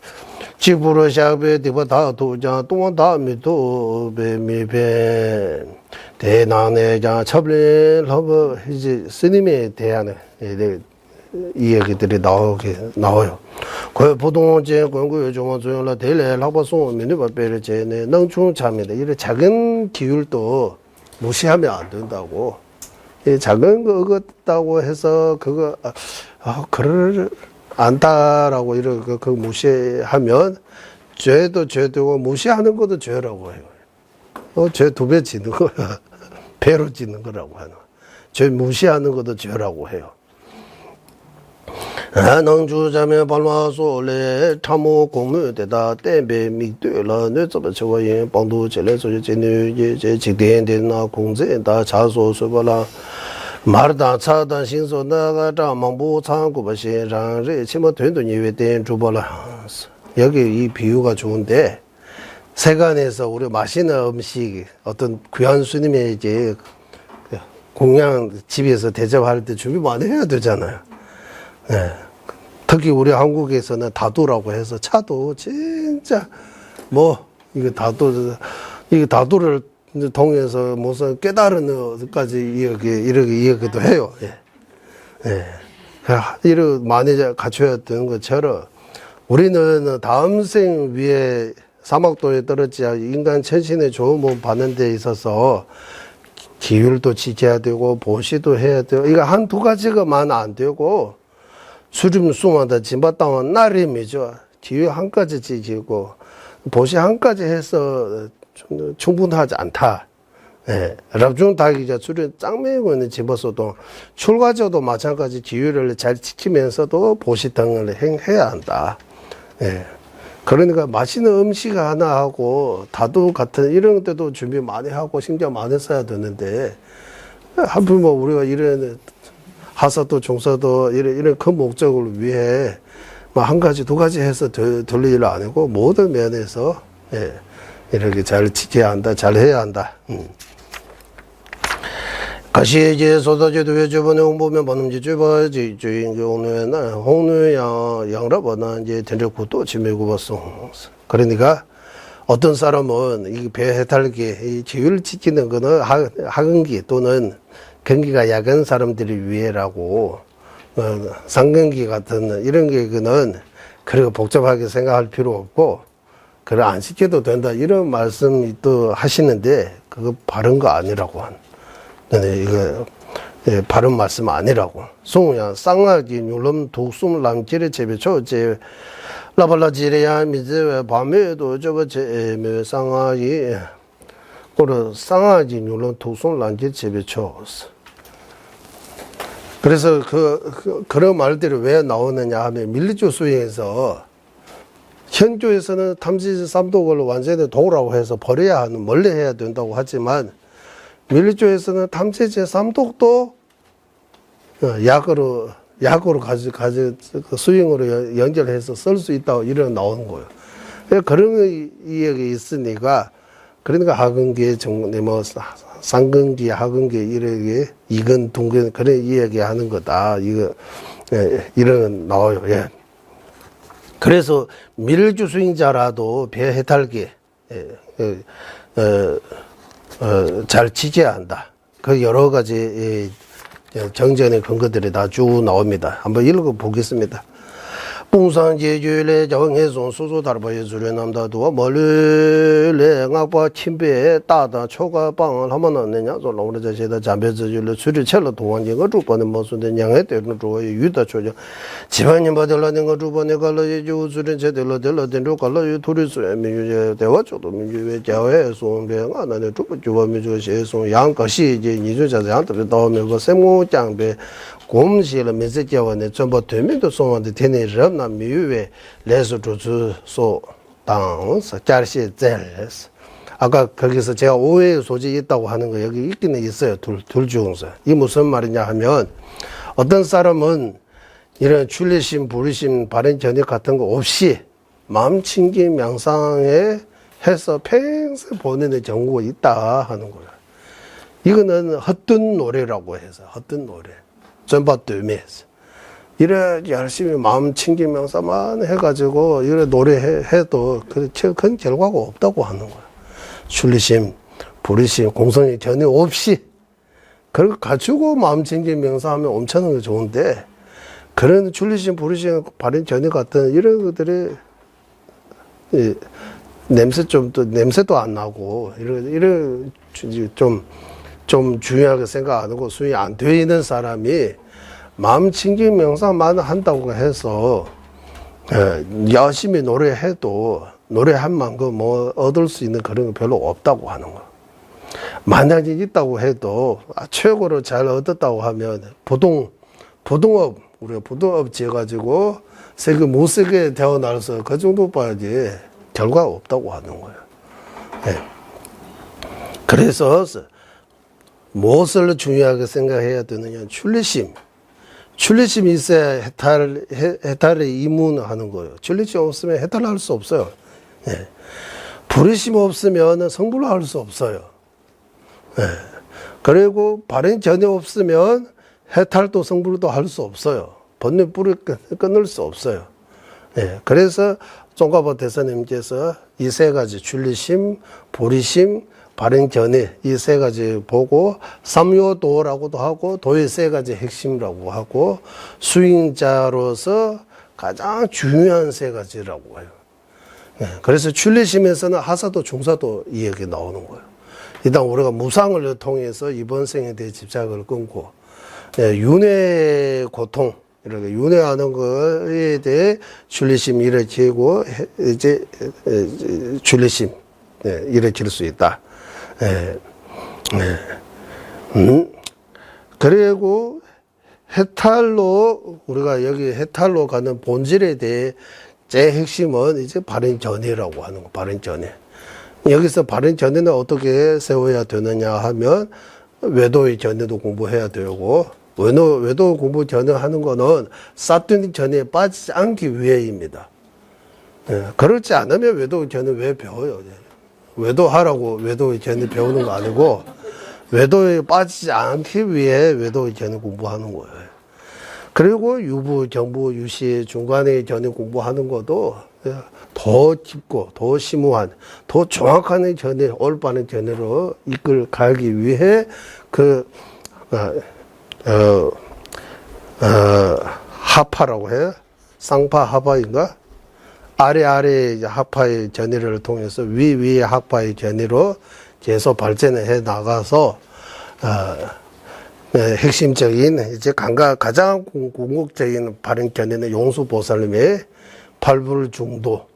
집으로 샤베 디바 다 도자 동안 다음에 또 베미베 대난에 자 첩례 러버 이제 스님에 대한 이야기들이 나와요. 그 보통제 공부 요즘은 조용라 대래 라바송 민우바 베르제네 능충 참이다. 이런 작은 기율도 무시하면 안 된다고. 이 작은 거 얻었다고 해서 그거 그를 안다라고 이런 그 무시하면 죄도 죄되고 무시하는 것도 죄라고 해요. 죄 2배 지는 거야. 배로 지는 거라고 하는. 죄 무시하는 것도 죄라고 해요. 능주자면 발마소래 참모 공무대다 땜배 미되라 뇌저버 저거인 방도 제례 소리 제뉴 제 직대인데나 공제다 자소서발라 말다 차다 신소 나가 장망부 창고버시 장리 치모 된도 예외된 주발라 여기 이 비유가 좋은데 세간에서 우리 맛있는 음식 어떤 귀한 스님의 이제 공양 집에서 대접할 때 준비 많이 해야 되잖아요. 네. 특히 우리 한국에서는 다도라고 해서 차도 진짜 이거 다도를 통해서 무슨 깨달은 것까지 이렇게 이야기도 해요. 예. 예. 이런 많이 갖춰야 되는 것처럼 우리는 다음 생 위에 사막도에 떨어지 인간 천신의 좋은 몸 받는 데 있어서 기율도 지켜야 되고 보시도 해야 되고 이거 1-2가지가만 안 되고 수림 수마다 진바땅은 나름이죠. 기율 한 가지 지키고 보시 한 가지 해서 충분하지 않다. 예. 랍중 다기자 수림 짱매고는 집어서도 출가자도 마찬가지 기율을 잘 지키면서도 보시 등을 행해야 한다. 예. 그러니까 맛있는 음식 하나 하고 다도 같은 이런 때도 준비 많이 하고 신경 많이 써야 되는데 하필 우리가 이런 하사도 종사도 이런 큰 목적을 위해 1가지 2가지 해서 돌릴 일 아니고 모든 면에서 이렇게 잘 지켜야 한다, 잘 해야 한다. 가시 이제 소다제도 왜 저번에 홍보면 받는지 줘봐야지 주인 오늘은 홍누야 양라보나 이제 된적부터 지매고 봤어. 그러니까 어떤 사람은 이 배 해탈기 이 지율을 지키는 거는 하근기 또는 경기가 약한 사람들을 위해라고 상근기 같은 이런 게는 그렇게 복잡하게 생각할 필요 없고 그래 안 시켜도 된다 이런 말씀이 또 하시는데 그거 바른 거 아니라고 한. 네, 이거 예, 바른 말씀 아니라고. 송야 쌍아기 율럼 독숨 람지를 제베초 제 라발라지레야 미제 밤에도 저거 제 쌍아기 고로 쌍아기 율럼 독숨 람지 제베초. 그래서 그런 말들이 왜 나오느냐 하면 밀리조 수행에서 현조에서는 탐지 삼독을 완전히 도라고 해서 버려야 하는 멀리 해야 된다고 하지만 밀리조에서는 탐지제 삼독도 약으로 그 수행으로 연결해서 쓸 수 있다고 이런 나오는 거예요. 그런 이야기 있으니까 그러니까 하근기 뭐 상근기 하근기 이렇게 이근 둥근 그런 이야기 하는 거다. 이거 이런 나와요. 예. 그래서 밀주 수행자라도 배 해탈기 잘 지켜야 한다. 그 여러 가지 정전의 근거들이 다 쭉 나옵니다. 한번 읽어보겠습니다. 뿡상제주의 정해송 수소달바의 주련남다도 멀리래 ngakpa 침배 따다 초가방을 하면 안되냐 솔로우르 자세다 잠배저줄로 수리철로 동안경을 주번에 모순된 양해 때는 주어의 유다 초정 집안님 받을라는 거 주번에 갈라의 주술은 제대로 될라된 로 갈라의 도리수의 민주제 대화 초도 민주의 자회 송병 안에 주번 민주의 송 양것이 이제 이주자들 한테 나오면 그 세모장배 곰시를 메시지와네 전부 되면도 송한테 되네 럽나 미유에 레스도주 소당서 자르시 젤스 아까 거기서 제가 오해의 소지 있다고 하는 거 여기 있기는 있어요. 둘 중에서 이 무슨 말이냐 하면 어떤 사람은 이런 출리심 부리심 발행 전액 같은 거 없이 마음 친기 명상에 해서 평생 보내는 경우가 있다 하는 거예요. 이거는 헛된 노래라고 해서 헛된 노래 전부 뜨면서 이래 열심히 마음 챙기면서만 해가지고 이래 노래해도 큰 결과가 없다고 하는 거야. 출리심, 부리심, 공성이 전혀 없이 그걸 갖추고 마음 챙기면서 하면 엄청나게 좋은데 그런 출리심, 부리심, 발현 전혀 같은 이런 것들이 냄새도 안 나고 이런 좀 중요하게 생각 안 하고 수행이 안 되어 있는 사람이 마음 챙김 명상만 한다고 해서 열심히 노래해도 노래한 만큼 뭐 얻을 수 있는 그런 거 별로 없다고 하는 거야. 만약에 있다고 해도 최고로 잘 얻었다고 하면 부동업 우리가 부동업 지어가지고 세계 못 세계 태어나서 그 정도 봐야지 결과가 없다고 하는 거예요. 네. 그래서 무엇을 중요하게 생각해야 되느냐. 출리심이 있어야 해탈에 입문하는 거예요. 출리심 없으면 해탈할 수 없어요. 네. 부리심 없으면 성불을 할 수 없어요. 네. 그리고 발행 전혀 없으면 해탈도 성불도 할 수 없어요. 번뇌 불을 끊을 수 없어요. 네. 그래서 종가보 대사님께서 이 세 가지 출리심, 부리심, 발행 전에 이 세 가지 보고 삼요도라고도 하고 도의 세 가지 핵심이라고 하고 수행자로서 가장 중요한 세 가지라고 해요. 네, 그래서 출리심에서는 하사도 중사도 이야기 나오는 거예요. 일단 우리가 무상을 통해서 이번 생에 대해 집착을 끊고 윤회 고통 이렇게 윤회하는 거에 대해 출리심 일으키고 이제 출리심 일으킬 수 있다. 그리고 해탈로 우리가 여기 해탈로 가는 본질에 대해 제 핵심은 이제 발행 전이라고 하는 거. 발행 전에 여기서 발행 전에는 어떻게 세워야 되느냐 하면 외도의 전에도 공부해야 되고 외도 공부 전에 하는 거는 사투니 전에 빠지지 않기 위해입니다. 그렇지 않으면 외도 전에 왜 배워요? 외도하라고 외도의 전에 배우는 거 아니고 외도에 빠지지 않기 위해 외도의 전에 공부하는 거예요. 그리고 유부, 정부, 유시, 중간에 전에 공부하는 것도 더 깊고 더 심오한 더 정확한 전에 올바른 전에로 이끌 가기 위해 하파라고 해요. 쌍파 하파인가? 아래 하파의 전의를 통해서 위의 하파의 전의로 계속 발전을 해 나가서 핵심적인 이제 가장 궁극적인 발행 견해는 용수보살님의 발불중도,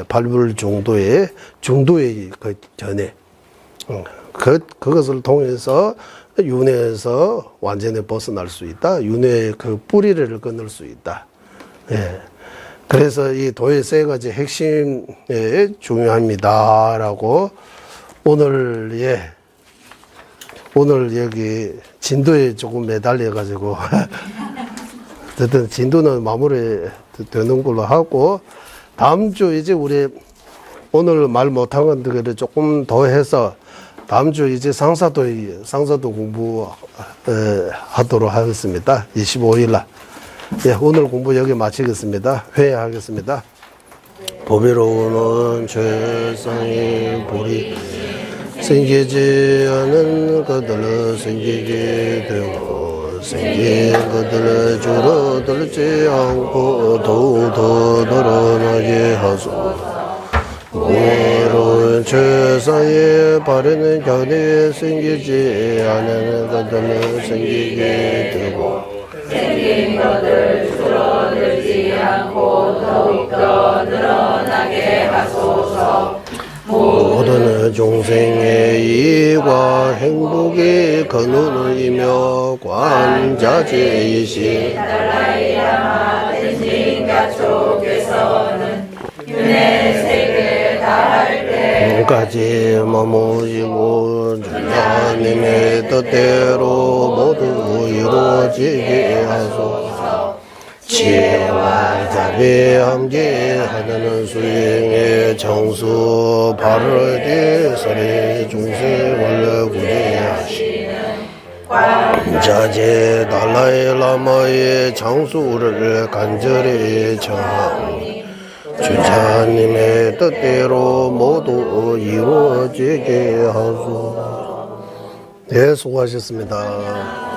발불중도의 중도의 그 견해, 그것을 통해서 윤회에서 완전히 벗어날 수 있다. 윤회의 그 뿌리를 끊을 수 있다. 예. 그래서 이 도의 세 가지 핵심에 중요합니다라고 오늘 여기 진도에 조금 매달려 가지고 어쨌든 진도는 마무리 되는 걸로 하고 다음 주 이제 우리 오늘 말 못한 것들을 조금 더 해서 다음 주 이제 상사도 공부 하도록 하겠습니다. 25일 날. 예, 오늘 공부 여기 마치겠습니다. 회의하겠습니다. 보배로우는 최상의 보리 생기지 않은 것들을 생기게 되고 생긴 것들을 줄어들지 않고 더욱 늘어나게 하소서. 보배로운 최상의 바르는 견해 생기지 않은 것들을 생기게 되고 생긴 것을 줄어들지 않고 더욱더 늘어나게 하소서. 모든 종생의 이익과 행복이 근원이며 관자재이신 달라이라마 텐진가 쪽에서는 윤회 세계에 달할 까지 머무시고 주자님의 뜻대로 모두 이루어지게 하소서. 지혜와 자비 함께 하는 수행의 정수 바를 대설의 중생 원래 구제하시는 자제 달라이 라마의 장수를 간절히 청하오니 주자님의 뜻대로 모두 이루어지게 하소서. 네, 수고하셨습니다.